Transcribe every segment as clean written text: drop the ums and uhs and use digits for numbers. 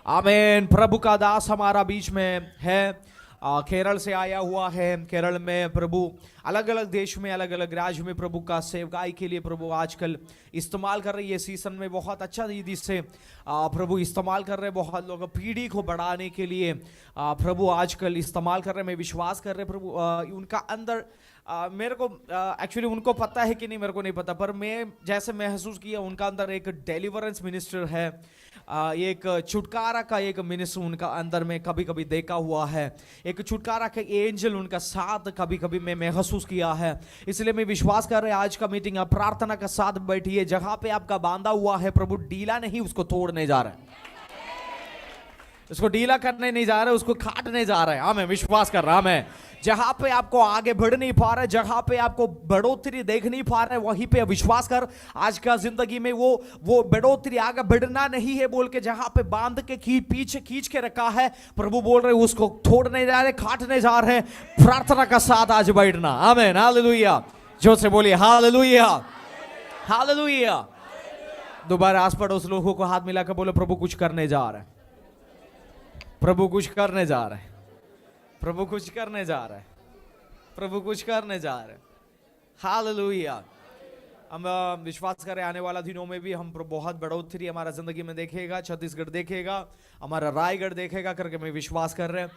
आमीन। प्रभु का दास हमारा बीच में है, केरल से आया हुआ है। केरल में प्रभु अलग अलग देश में, अलग अलग राज्य में प्रभु का सेवकाई के लिए प्रभु आजकल इस्तेमाल कर रही है। सीजन में बहुत अच्छा रीति से प्रभु इस्तेमाल कर रहे हैं। बहुत लोग पीढ़ी को बढ़ाने के लिए प्रभु आजकल इस्तेमाल कर रहे हैं। मैं विश्वास कर रहे हैं प्रभु उनका अंदर मेरे को एक्चुअली उनको पता है कि नहीं मेरे को नहीं पता, पर मैं जैसे महसूस किया उनका अंदर एक डिलीवरेंस मिनिस्टर है, एक छुटकारा का एक मिनिस्टर उनका अंदर में कभी कभी देखा हुआ है। एक छुटकारा का एंजल उनका साथ कभी कभी मैं महसूस किया है। इसलिए मैं विश्वास कर रहे हैं आज का मीटिंग आप प्रार्थना का साथ बैठिए। जहां पे आपका बांधा हुआ है प्रभु ढीला नहीं उसको तोड़ने जा रहा है, उसको ढीला करने नहीं जा रहे, उसको काटने जा रहे हैं। हाँ, मैं विश्वास कर रहा मैं जहां पे आपको आगे बढ़ नहीं पा रहे, जहां पे आपको बढ़ोतरी देख नहीं पा रहे, वहीं पे विश्वास कर आज का जिंदगी में वो बढ़ोतरी आगे बढ़ना नहीं है बोल के जहां पे बांध के पीछे खींच के रखा है, प्रभु बोल रहे उसको तोड़ने जा रहे, काटने जा रहे हैं। प्रार्थना का साथ आज बैठना। आमीन, हालेलुया। जोर से बोलिए हालेलुया, हालेलुया। दोबारा आस पड़ोस लोगों को हाथ मिलाकर बोलो प्रभु कुछ करने जा रहे हैं, प्रभु कुछ करने जा रहे हैं, प्रभु कुछ करने जा रहे हैं, प्रभु कुछ करने जा रहे हैं। हालेलुया। हम विश्वास करें आने वाला दिनों में भी हम बहुत बढ़ोतरी हमारा जिंदगी में देखेगा, छत्तीसगढ़ देखेगा, हमारा रायगढ़ देखेगा करके मैं विश्वास कर रहे हैं।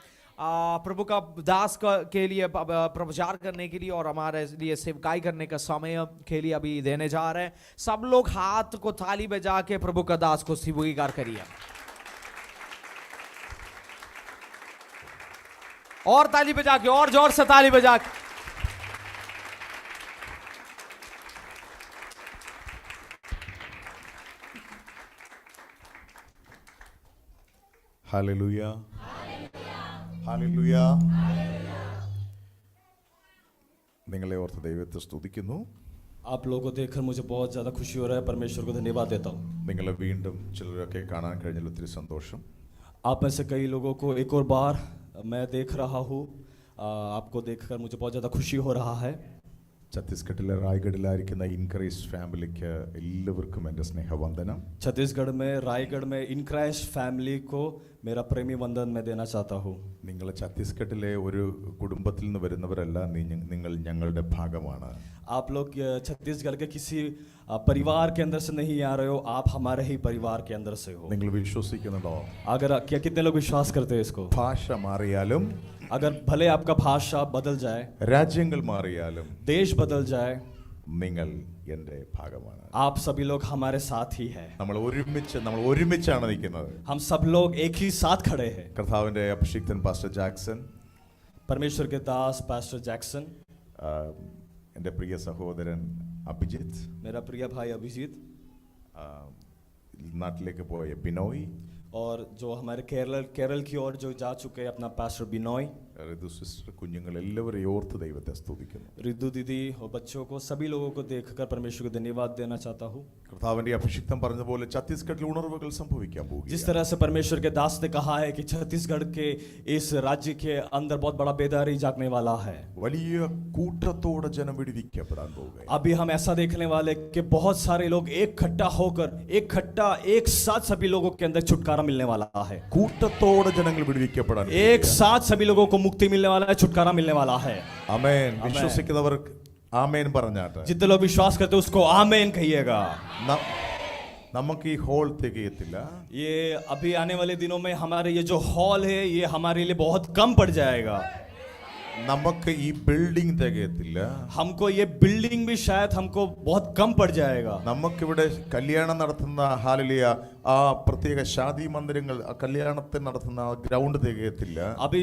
प्रभु का दास के लिए प्रचार करने के लिए और हमारे लिए सेवकाई करने का समय के लिए अभी देने जा रहे हैं। सब लोग हाथ को ताली बजा के प्रभु का दास को स्वीकार करिए, और ताली बजा के, और जोर से ताली बजा के। Hallelujah, hallelujah. നിങ്ങളെ ഓർത്ത് ദൈവത്തെ സ്തുതിക്കുന്നു। आप लोगों को देखकर मुझे बहुत ज़्यादा खुशी हो रहा है, परमेश्वर को धन्यवाद देता हूँ। നിങ്ങളെ വീണ്ടും ചിലരൊക്കെ കാണാൻ കഴിഞ്ഞതിൽ ഒത്തിരി സന്തോഷം। आप में से कई लोगों को एक और बार मैं देख रहा हूँ, आपको देखकर मुझे बहुत ज़्यादा खुशी हो रहा है। ഛത്തീസ്ഗഡിലെ റായ്ഗഡിലായിരിക്കുന്ന ഇൻക്രൈസ് ഫാമിലിക്ക് എല്ലാവർക്കും എൻ്റെ സ്നേഹവന്ദനം। छत्तीसगढ़ में रायगढ़ में इनक्राइस्ट फैमिली को मेरा प्रेमी वंदन मैं देना चाहता हूँ। നിങ്ങൾ ഛത്തീസ്ഗഡിലെ ഒരു കുടുംബത്തിൽ നിന്ന് വരുന്നവരല്ല, നിങ്ങൾ ഞങ്ങളുടെ ഭാഗമാണ്। आप लोग छत्तीसगढ़ के किसी परिवार के अंदर से नहीं आ रहे हो, आप हमारे ही परिवार के अंदर से हो। നിങ്ങൾ വിശ്വസിക്കുന്നുണ്ടോ? अगर क्या कितने लोग विश्वास करते हैं इसको? ഭാഷ മാറിയാലും, अगर भले आपका भाषा बदल जाए, രാജ്യങ്ങൾ മാറിയാലും, देश बदल जाए, നിങ്ങൾ എൻ്റെ ഭാഗമാണ്। आप सभी लोग हमारे साथ ही हैं। നമ്മൾ ഒരുമിച്ചാണ് നിൽക്കുന്നത്। हम सब लोग एक ही साथ खड़े हैं। കർത്താവിൻ്റെ അഭിഷിക്തൻ പാസ്റ്റർ ജാക്സൺ, परमेश्वर के दास पास्टर जैक्सन, എൻ്റെ പ്രിയ സഹോദരൻ അഭിജിത്ത്, मेरा प्रिय भाई अभिजीत, നാട്ടിലേക്ക് പോയ ബിനോയ്, और जो हमारे केरल की ओर जो जा चुके हैं अपना पास्टर बिनोय, ഋതു സിസ്റ്റർ, കുഞ്ഞുങ്ങൾ എല്ലാവരെയും ഓർത്ത് ദൈവത്തെ സ്തുതിക്കുന്നു। रिद्धू दीदी और बच्चों को, सभी लोगों को देखकर परमेश्वर को धन्यवाद देना चाहता हूँ। കർത്താവിന്റെ അഭിഷിക്തൻ പറഞ്ഞതുപോലെ ഛത്തീസ്ഗഡിൽ ഉണർവുകൾ സംഭവിക്കാൻ പോകുന്നു। जिस तरह से परमेश्वर के दास ने कहा है कि छत्तीसगढ़ के इस राज्य के अंदर बहुत बड़ा बेदारी जागने वाला है। വലിയ കൂട്ടത്തോടെ ജനം വിടുവിക്കപ്പെടാൻ പോകുകയാണ്। अभी हम ऐसा देखने वाले कि बहुत सारे लोग इकट्ठा होकर एक साथ सभी लोगों के अंदर छुटकारा मिलने वाला है। കൂട്ടത്തോടെ ജനങ്ങൾ വിടുവിക്കപ്പെടാൻ, एक साथ सभी लोगों को मुक्ति मिलने वाला है, छुटकारा मिलने वाला है। ആമേൻ। വിശ്വസിക്കുന്നവർ ആമേൻ പറഞ്ഞാട്ടെ। जितने लोग विश्वास करते हैं उसको आमेन कहिएगा। നമുക്ക് ഈ ഹോൾ തികയത്തില്ല। ये अभी आने वाले दिनों में हमारे ये जो हॉल है ये हमारे लिए बहुत कम पड़ जाएगा। നമുക്ക് ഈ ബിൽഡിംഗ് തികയത്തില്ല। हमको ये बिल्डिंग भी शायद हमको बहुत कम पड़ जाएगा। നമുക്കിവിടെ കല്യാണം നടത്തുന്ന ഹാലലിയ ആ പ്രത്യേക ഷാദി മന്ദിരങ്ങൾ, കല്യാണത്തിന് നടത്തുന്ന ഗ്രൗണ്ട് തികയത്തില്ല। अभी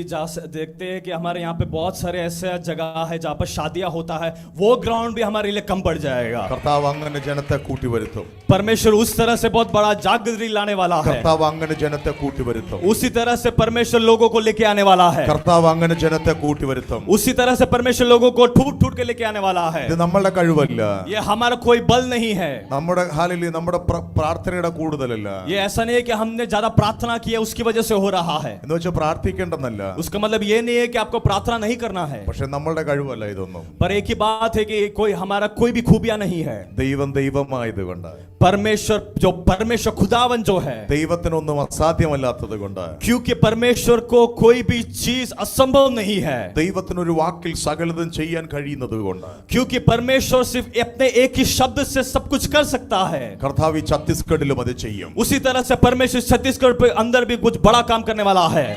देखते हैं कि हमारे यहाँ पे बहुत सारे ऐसे जगह है जहाँ पर शादियां होता है, वो ग्राउंड भी हमारे लिए कम पड़ जाएगा। കർത്താവ് അങ്ങനെ ജനത്തെ കൂട്ടി വരുത്തും। परमेश्वर उस तरह से बहुत बड़ा जागृति लाने वाला है। കർത്താവ് അങ്ങനെ ജനത്തെ കൂട്ടി വരുത്തും। उसी तरह से परमेश्वर लोगों को लेके आने वाला है। കർത്താവ് അങ്ങനെ ജനത്തെ കൂട്ടി വരുത്തും। വാഗ്ദത്തം. उसी तरह से परमेश्वर लोगों को ठूट ठूट के लेके आने वाला है. ഇത് നമ്മളുടെ കഴിവല്ല, ये हमारा कोई बल नहीं है. നമ്മുടെ ഹാലലൂയ നമ്മുടെ പ്രാർത്ഥനയുടെ കൂടുതലല്ല. ये ऐसा नहीं है कि हमने ज्यादा प्रार्थना की है उसकी वजह से हो रहा है. എന്ന് വെച്ചാൽ പ്രാർത്ഥിക്കേണ്ടെന്നല്ല, उसका मतलब ये नहीं है कि आपको प्रार्थना नहीं करना है. പക്ഷെ നമ്മളുടെ കഴിവല്ല ഇതൊന്നും. पर एक ही बात है कि कोई हमारा कोई भी खूबियां नहीं है. ദൈവം ദൈവമായത് കൊണ്ട്, परमेश्वर खुदावन जो है, ദൈവത്തിനൊന്നും അസാധ്യമല്ലാത്തത് കൊണ്ട്, क्योंकि परमेश्वर को कोई भी चीज असंभव नहीं है. ദൈവത്തിനൊരു വാക്കിൽ സകലതും ചെയ്യാൻ കഴിയുന്നത് കൊണ്ട്, क्योंकि परमेश्वर सिर्फ अपने एक ही शब्द से सब कुछ कर सकता है. കർത്താവ് ഛത്തീസ്ഗഡിലും അത് ചെയ്യും. उसी तरह से परमेश्वर छत्तीसगढ़ पे अंदर भी कुछ बड़ा काम करने वाला है.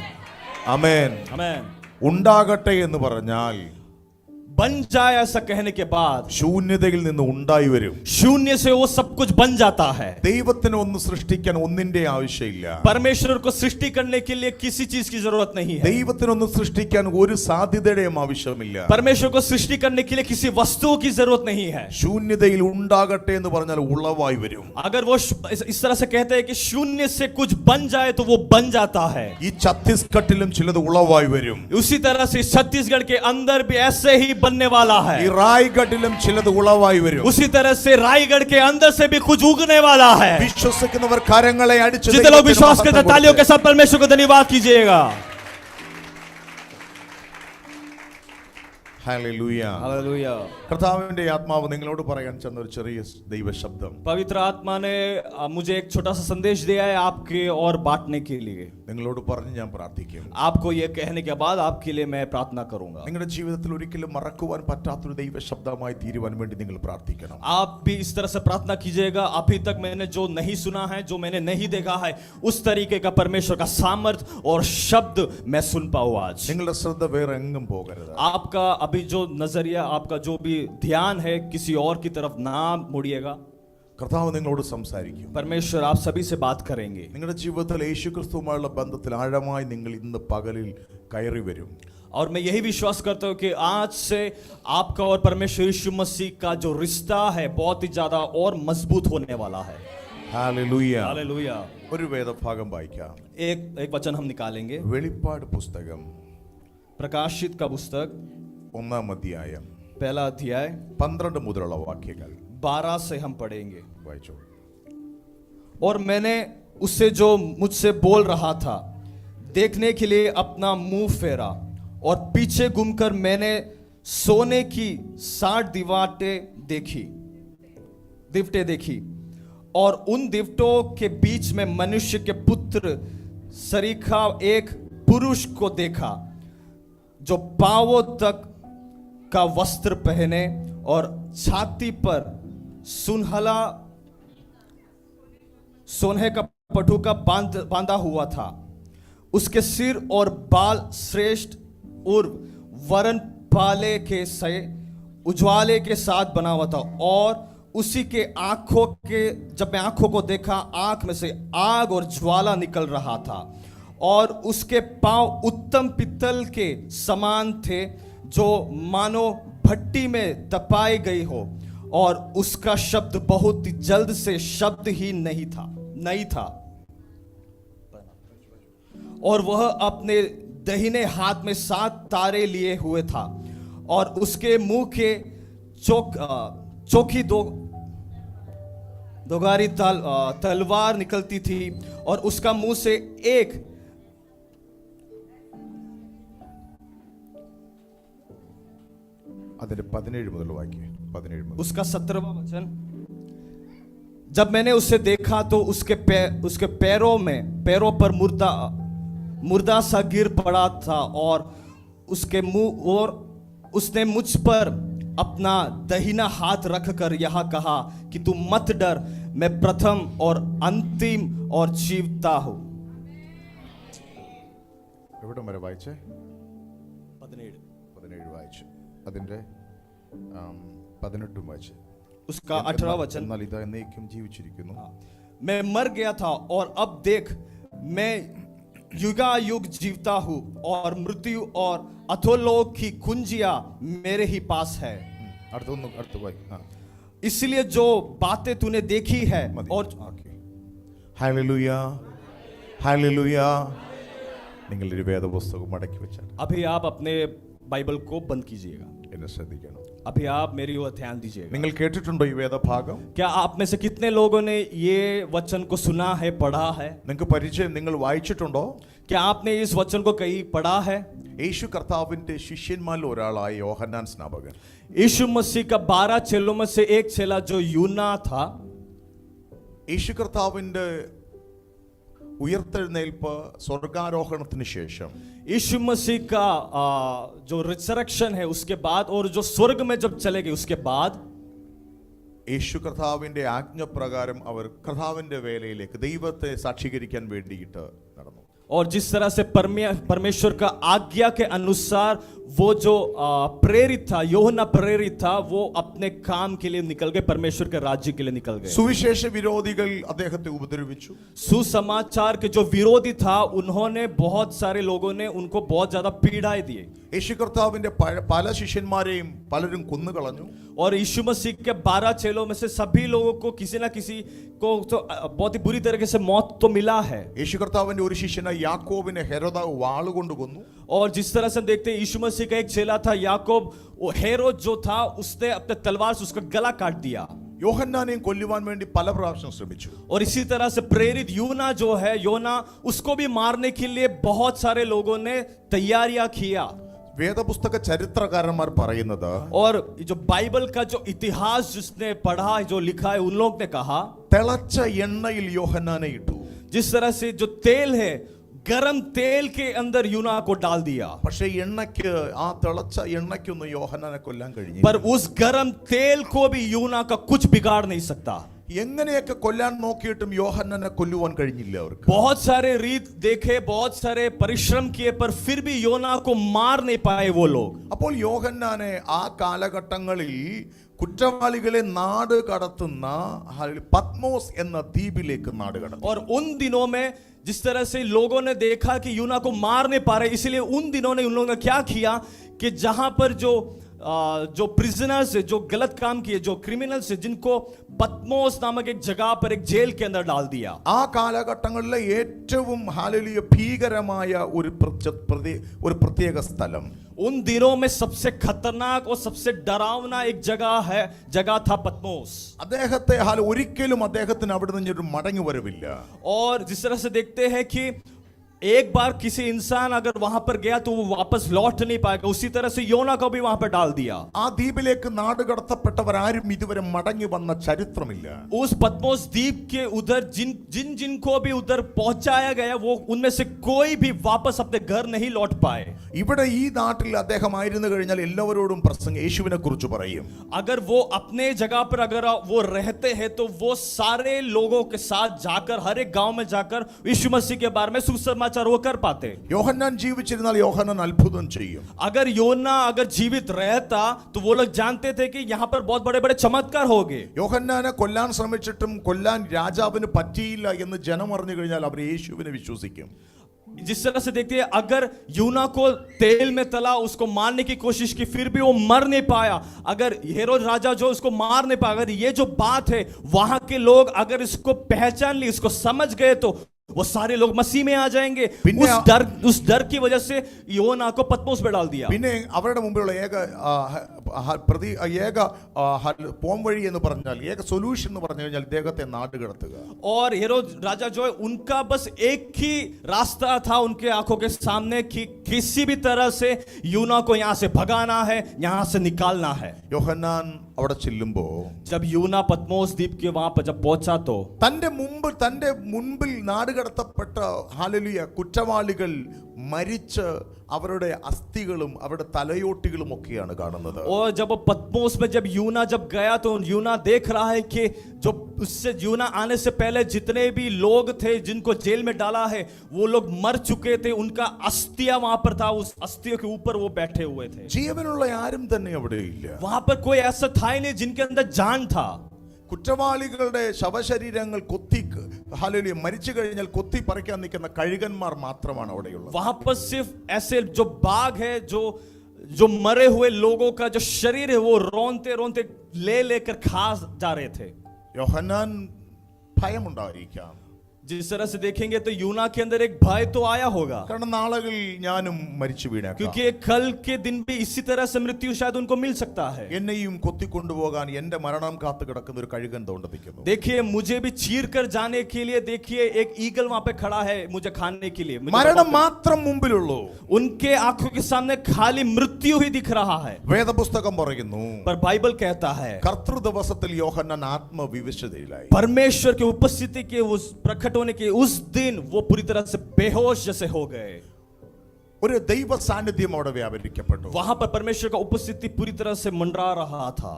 ആമേൻ. आमीन. ഉണ്ടാകട്ടെ എന്ന് പറഞ്ഞാൽ बन जाए ऐसा कहने के बाद ശൂന്യതയിൽ നിന്ന് ഉണ്ടായി വരും. शून्य से वो सब कुछ बन जाता है. ദൈവത്തിന് ഒന്ന് സൃഷ്ടിക്കാൻ ഒന്നിന്റെ ആവശ്യമില്ല. परमेश्वर को सृष्टि करने के लिए किसी चीज की जरूरत नहीं है. ദൈവത്തിനൊന്ന് സൃഷ്ടിക്കാൻ ഒരു സാധ്യതയുടെയും ആവശ്യമില്ല. परमेश्वर को सृष्टि करने के लिए किसी वस्तुओं की जरूरत नहीं है. ശൂന്യതയിൽ ഉണ്ടാകട്ടെ എന്ന് പറഞ്ഞാൽ ഉളവായി വരും. अगर वो इस तरह से कहते हैं कि शून्य से कुछ बन जाए तो वो बन जाता है. ഈ ഛത്തീസ്ഗഡിലും ചിലത് ഉളവായി വരും. उसी तरह से छत्तीसगढ़ के अंदर भी ऐसे ही बनने वाला है. ഈ റായ്ഗഡിലും ചിലത് ഉളവായി വരും. उसी तरह से रायगढ़ के अंदर से भी कुछ उगने वाला है. വിശ്വസിക്കുന്നവർ കരങ്ങളെ അടിച്ച് जितने लोग विश्वास करते हैं तालियों के साथ परमेश्वर को धन्यवाद कीजिएगा. ഹല്ലേലൂയ. हालेलुया. കർത്താവിന്റെ ആത്മാവ് നിങ്ങളോട് പറയാൻ ചെന്ന ഒരു ചെറിയ ദൈവശബ്ദം. पवित्र आत्मा ने मुझे एक छोटा सा संदेश दिया है आपके और बांटने के लिए. നിങ്ങളോട് പറഞ്ഞ് ഞാൻ പ്രാർത്ഥിക്കും. आपको ये कहने के बाद आपके लिए मैं प्रार्थना करूंगा. നിങ്ങളുടെ ജീവിതത്തിൽ ഒരിക്കലും മറക്കുവാൻ പറ്റാത്തൊരു ദൈവശബ്ദമായി തീരുവാൻ വേണ്ടി നിങ്ങൾ പ്രാർത്ഥിക്കണം. आप भी इस तरह से प्रार्थना कीजिएगा. अभी तक मैंने जो नहीं सुना है, जो मैंने नहीं देखा है, उस तरीके का परमेश्वर का सामर्थ और शब्द मैं सुन पाऊं आज. നിങ്ങളുടെ ശ്രദ്ധ വേറെ എങ്ങും പോകരുത്. आपका अभी जो नजरिया, आपका जो भी ध्यान है, किसी और की तरफ ना मुड़िएगा. കർത്താവ് നിങ്ങളോട് സംസാരിക്കും. परमेश्वर आप सभी से बात करेंगे. നിങ്ങളുടെ ജീവിതത്തിൽ യേശുക്രിസ്തുവുമായുള്ള ബന്ധത്തിൽ ആഴമായി നിങ്ങൾ ഇന്ന് പകലിൽ കയറി വരും. और मैं यही विश्वास करता हूं कि आज से आपका और परमेश्वर यीशु मसीह का जो रिश्ता है बहुत ही ज्यादा और मजबूत होने वाला है. ഹല്ലേലൂയ. हालेलुया. ഒരു വേദഭാഗം വായിക്കാം. एक वचन हम निकालेंगे. വെളിപ്പാട് പുസ്തകം प्रकाशित का पुस्तक 1-ാം അധ്യായം पहला अध्याय 12 മുതലുള്ള വാക്യങ്ങൾ 12 से हम पढ़ेंगे. വായിച്ചു. और मैंने उससे जो मुझसे बोल रहा था देखने के लिए अपना मुंह फेरा, और पीछे घूमकर मैंने सोने की 60 दिवटें देखी, और उन दिवटों के बीच में मनुष्य के पुत्र सरीखा एक पुरुष को देखा, जो पांवों तक का वस्त्र पहने और छाती पर सोने का पटुका बांधा हुआ था. उसके सिर और बाल श्रेष्ठ और वरन पाले के से उज्वाले के साथ बना हुआ था, और उसी के जब मैं आंखों को देखा, आंख में से आग और ज्वाला निकल रहा था, और उसके पांव उत्तम पित्तल के समान थे, जो मानो भट्टी में तपाई गई हो, और उसका शब्द बहुत ही जल्द से शब्द ही नहीं था. और वह अपने दाहिने हाथ में 7 तारे लिए हुए था, और उसके मुंह के चौकी दोगारी तलवार निकलती थी, और उसका मुंह से एक അതിന്റെ 17 മുതൽ വാക്യം. 17 മുതൽ. उसका 17वां वचन. जब मैंने उसे देखा तो उसके पैरों पर मुर्दा सा गिर पड़ा था, और उसके मुंह और उसने मुझ पर अपना दाहिना हाथ रखकर यह कहा कि तू मत डर, मैं प्रथम और अंतिम और जीवता हूं. എവിടെ വരെ വായിച്ചേ? 17 വായിച്ചു. അതിന്റെ 18 വായിച്ചു. उसका 18वां वचन. എന്നാൽ ഇതാ എന്നേക്കും ജീവിച്ചിരിക്കുന്നു. मैं मर गया था, और अब देख मैं युगायुग जीवता हूं, और मृत्यु और अधोलोक की कुंजियां मेरे ही पास है. അടുത്ത വായിക്കാം. इसलिए जो बातें तूने देखी है और ഹല്ലേലൂയ. ഹല്ലേലൂയ. നിങ്ങളുടെ വേദപുസ്തകം മടക്കി വെച്ചാൽ अभी आप अपने बाइबल को बंद कीजिएगा। എന്നെ ശ്രദ്ധിക്കണം. अभी आप मेरी ओर ध्यान दीजिएगा। നിങ്ങൾ കേട്ടിട്ടുണ്ടോ ഈ വേദഭാഗം? क्या आप में से कितने लोगों ने ये वचन को सुना है, पढ़ा है? നിങ്ങൾക്ക് പരിചയം, നിങ്ങൾ വായിച്ചിട്ടുണ്ടോ? क्या आपने इस वचन को कहीं पढ़ा है? യേശു കർത്താവിന്റെ ശിഷ്യന്മാരിൽ ഒരാളായ യോഹന്നാൻ സ്നാപകൻ यीशु मसीह का 12 चेलों में से एक चेला जो यूना था, യേശു കർത്താവിന്റെ ഉയർത്തെഴുന്നേൽപ്പ് സ്വർഗാരോഹണത്തിന് ശേഷം यीशु मसीह का जो रिसरेक्शन है उसके बाद और जो स्वर्ग में जब चले गए उसके बाद യേശു കർത്താവിന്റെ ആജ്ഞപ്രകാരം അവർ കർത്താവിന്റെ വേലയിലേക്ക് ദൈവത്തെ സാക്ഷീകരിക്കാൻ വേണ്ടിയിട്ട് നടന്നു. और जिस तरह से परमेश्वर का आज्ञा के अनुसार वो जो प्रेरित था, यूहन्ना प्रेरित था, वो अपने काम के लिए निकल गए, परमेश्वर के राज्य के लिए निकल गए। സുവിശേഷ വിരോധികൾ അദ്ദേഹത്തെ ഉപദ്രവിച്ചു. सुसमाचार के जो विरोधी था उन्होंने बहुत सारे लोगों ने उनको बहुत ज्यादा पीड़ाएं दिए। യേശു കർത്താവിന്റെ പല ശിഷ്യന്മാരെയും പലരും കൊന്നുകളഞ്ഞു. और यीशु मसीह के 12 चेलों में से सभी लोगों को किसी ना किसी को तो बहुत ही बुरी तरीके से मौत तो मिला है। യേശു കർത്താവിന്റെ ഒരു ശിഷ്യനായ യാക്കോബിനെ ഹെരോദാവ് വാളുകൊണ്ട് കൊന്നു. और जिस तरह से देखते हैं यीशु मसीह का एक चेला था याकूब, वो हेरोद जो था उसने अपने तलवार से उसका गला काट दिया। യോഹന്നാനെയും കൊല്ലുവാൻ വേണ്ടി പല പ്രാവശ്യം ശ്രമിച്ചു. और इसी तरह से प्रेरित यूना जो है, योना, उसको भी मारने के लिए बहुत सारे लोगों ने तैयारियां किया। വേദപുസ്തക ചരിത്രകാരന്മാർ പറയുന്നത് और जो बाइबल का जो इतिहास जिसने पढ़ा, जो लिखा है, उन लोग ने कहा തിളച്ച എണ്ണയിൽ യോഹന്നാനെ ഇട്ടു. जिस तरह से जो तेल है, गरम तेल के अंदर यूना को डाल दिया, പക്ഷേ എണ്ണയ്ക്ക്, ആ തിളച്ച എണ്ണയ്ക്കൊന്നും യോഹന്നാനെ കൊല്ലാൻ കഴിഞ്ഞു. पर उस गरम तेल को भी यूना का कुछ बिगाड़ नहीं सकता। എങ്ങനെയൊക്കെ കൊല്ലാൻ നോക്കിയിട്ടും യോഹന്നാനെ കൊല്ലുവാൻ കഴിഞ്ഞില്ല അവർക്ക്. बहुत सारे रीत देखे, बहुत सारे परिश्रम किए, पर फिर भी योना को मार नहीं पाए वो लोग। അപ്പോൾ യോഹന്നാനെ ആ കാലഘട്ടങ്ങളിൽ കുറ്റവാളികളെ നാട് കടത്തുന്ന പത്മോസ് എന്ന ദ്വീപിലേക്ക് നാട് കടത്തി. और उन दिनों में जिस तरह से लोगों ने देखा कि यूना को मार नहीं पा रहे, इसलिए उन दिनों ने उन लोगों ने क्या किया कि जहां पर जो प्रिजनर्स है, जो गलत काम किए, जो क्रिमिनल्स है, जिनको पत्मोस नामक एक जगह पर एक जेल के अंदर डाल दिया। ആ കാലഘട്ടങ്ങളിലെ ഏറ്റവും ഹല്ലേലൂയ ഭീകരമായ ഒരു പ്രത്യേക സ്ഥലം, उन दिनों में सबसे खतरनाक और सबसे डरावना एक जगह था पत्मोस। അദ്ദേഹത്തെ ഒരിക്കലും അദ്ദേഹത്തിന് അവിടെ നിന്ന് മടങ്ങി വരവില്ല. और जिस तरह से देखते हैं कि एक बार किसी इंसान अगर वहां पर गया तो वो वापस लौट नहीं पाएगा, उसी तरह से योना को भी वहां पर डाल दिया। ആ ദ്വീപിലേക്ക് നാട് കടത്തപ്പെട്ടവരാരും ഇതുവരെ മടങ്ങി വന്ന ചരിത്രമില്ല. उस पत्मोस द्वीप के उधर जिनको भी उधर पहुंचाया गया, वो उनमें से कोई भी वापस अपने घर नहीं लौट पाए। ഇവിടെ ഈ നാട്ടിൽ അദ്ദേഹം ആയിരുന്നു കഴിഞ്ഞാൽ എല്ലാവരോടും യേശുവിനെ കുറിച്ച് പറയും. अगर वो अपने जगह पर अगर वो रहते हैं तो वो सारे लोगों के साथ जाकर, हर एक गांव में जाकर यीशु मसीह के बारे में सुसमाचार वो कर पाते। യോഹന്നാൻ ജീവിച്ചിരുന്നാൽ യോഹന്നാൻ അത്ഭുതം ചെയ്യും. अगर योना अगर जीवित रहता तो वो लोग जानते थे कि यहाँ पर बहुत बड़े बड़े चमत्कार होंगे। യോഹന്നാനെ കൊല്ലാൻ ശ്രമിച്ചിട്ടും കൊല്ലാൻ രാജാവിന് പറ്റിയില്ല എന്ന് ജനം അറിഞ്ഞു കഴിഞ്ഞാൽ അവർ യേശുവിനെ വിശ്വസിക്കും. जिस तरह से देखते हैं, अगर यूना को तेल में तला, उसको मारने की कोशिश की, फिर भी वो मर नहीं पाया, अगर हेरोद राजा जो उसको मार नहीं पाया, अगर ये जो बात है वहां के लोग अगर इसको पहचान ली, इसको समझ गए, तो वो सारे लोग मसीह में आ जाएंगे। उस डर की वजह से योना को पत्मोस में डाल दिया। പിന്നെ അവരുടെ മുമ്പിലുള്ള ഏക പോം വഴി എന്ന് പറഞ്ഞാൽ, ഏക സൊല്യൂഷൻ എന്ന് പറഞ്ഞു കഴിഞ്ഞാൽ ഇദ്ദേഹത്തെ നാട് കടത്തുക. और हेरोद राजा जो है, उनका बस एक ही रास्ता था उनके आंखों के सामने कि किसी भी तरह से यूना को यहां से भगाना है, यहां से निकालना है। യോഹന്നാൻ അവിടെ ചെല്ലുമ്പോ, जब यूना पत्मोस द्वीप के वहां पर जब पहुंचा तो തന്റെ മുൻപിൽ നാട് കടത്തപ്പെട്ട ഹല്ലേലൂയ കുറ്റവാളികൾ മരിച്ച് അവരുടെ അസ്ഥികളും അവരുടെ തലയോട്ടികളും ഒക്കെയാണ് കാണുന്നത്. और जब पत्मोस में जब यूना गया तो यूना देख रहा है कि जो उससे यूना आने से पहले जितने भी लोग थे जिनको जेल में डाला है, वो लोग मर चुके थे, उनका अस्थियां वहां पर था, उस अस्थियों के ऊपर वो बैठे हुए थे। ജീവനുള്ള ആരും തന്നെ അവിടെ ഇല്ല. वहां पर कोई ऐसा था ही नहीं जिनके अंदर जान था। കുറ്റവാളികളുടെ ശവശരീരങ്ങൾ ഹല്ലേലൂയ മരിച്ചു കഴിഞ്ഞാൽ കൊത്തി പറിക്കാൻ നിൽക്കുന്ന കഴുകന്മാർ മാത്രമാണ് അവിടെയുള്ളത്. वहां पर सिर्फ ऐसे जो बाघ है, जो मरे हुए लोगों का जो शरीर है, वो रोनते रोनते लेकर खा जा रहे थे. യോഹന്നാൻ ഭയമുണ്ടായിരിക്കാം. जिस तरह से देखेंगे तो यूना के अंदर एक भय तो आया होगा, കാരണം നാളുകളിൽ ഞാനും മരിച്ചു വീണേക്കാം. क्योंकि कल के दिन भी इसी तरह से मृत्यु शायद उनको मिल सकता है. എന്നെയും കൊത്തിക്കൊണ്ടുപോകാൻ എന്റെ മരണം കാത്തു കിടക്കുന്ന ഒരു കഴുകൻ തോണ്ടിപ്പിക്കുന്നു. देखिए मुझे भी चीर कर जाने के लिए, देखिए एक ईगल वहां पे खड़ा है मुझे खाने के लिए. മരണം മാത്രം മുമ്പിലുള്ളൂ. उनके आंखों के सामने खाली मृत्यु ही दिख रहा है. വേദപുസ്തകം പറയുന്നു, पर बाइबल कहता है കർത്തൃ ദിവസത്തിൽ യോഹന്നാൻ ആത്മവിവശതയിലായി. परमेश्वर की उपस्थिति के उस प्रकट होने के उस दिन वो पूरी तरह से बेहोश जैसे हो गए. ഒരു ദൈവ സാന്നിധ്യം അവിടെ വ്യാപരിക്കപ്പെട്ടു. वहां पर परमेश्वर का उपस्थिति पूरी तरह से मंडरा रहा था.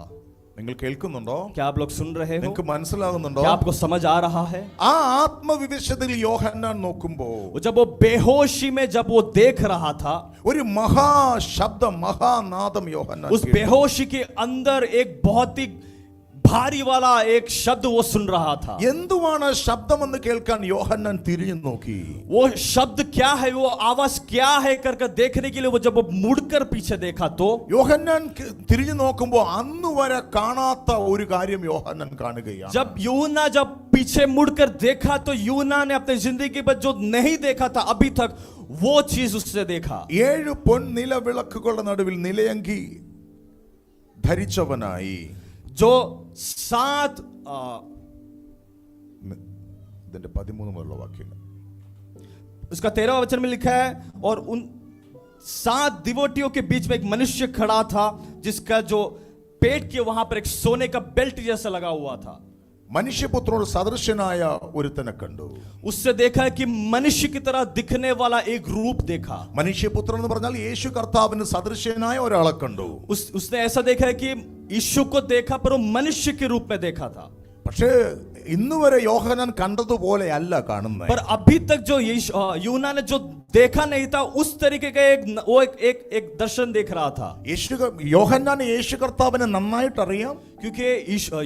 നിങ്ങൾ കേൾക്കുന്നുണ്ടോ? क्या आप लोग सुन रहे हो? നിങ്ങൾക്ക് മനസ്സിലാകുന്നുണ്ടോ? क्या आपको समझ आ रहा है? ആ ആത്മവിവശതയിൽ യോഹന്നാൻ നോക്കുമ്പോൾ जब वो बेहोशी में जब वो देख रहा था, ഒരു മഹാശബ്ദം, മഹാനാദം യോഹന്നാൻ उस बेहोशी के अंदर एक बहुत ही भारी वाला एक शब्द वो सुन रहा था. എന്തുവാണ് ശബ്ദമെന്ന് കേൾക്കാൻ യോഹന്നാൻ തിരിഞ്ഞു നോക്കി. वो शब्द क्या है, वो आवाज क्या है कर देखने के लिए वो जब वो मुड़कर पीछे देखा तो യോഹന്നാൻ തിരിഞ്ഞു നോക്കുമ്പോൾ അന്ന് വരെ കാണാത്ത ഒരു കാര്യം യോഹന്നാൻ കാണുകയാണ്. जब यूना जब पीछे मुड़कर देखा तो यूना ने अपनी जिंदगी पर जो नहीं देखा था अभी तक, वो चीज उससे देखा. 7 പൊൻനിലവിളക്കുകളുടെ നടുവിൽ നിലയങ്കി ധരിച്ചവനായി. जो 7 ഇതിന്റെ 13 മുതലുള്ള വാക്യങ്ങൾ, उसका 13वां वचन में लिखा है, और उन 7 दिवोटियों के बीच में एक मनुष्य खड़ा था जिसका जो पेट के वहां पर एक सोने का बेल्ट जैसा लगा हुआ था. മനുഷ്യപുത്രനോട് സദൃശനായ ഒരുത്തനെ കണ്ടു. उससे देखा कि मनुष्य की तरह दिखने वाला एक रूप देखा. മനുഷ്യപുത്രൻ എന്ന് പറഞ്ഞാൽ യേശു കർത്താവിന് സദൃശനായ ഒരാളെ കണ്ടു. उसने ऐसा देखा है कि यीशु को देखा पर वो मनुष्य के रूप में देखा था. പക്ഷേ ഇന്ന് വരെ യോഹന്നാൻ കണ്ടതുപോലെ അല്ല കാണുന്നത്. पर अभी तक जो यूना ने जो देखा नहीं था उस तरीके का एक दर्शन देख रहा था. യോഹന്നാൻ യേശു കർത്താവിനെ നന്നായിട്ട് അറിയാം. क्योंकि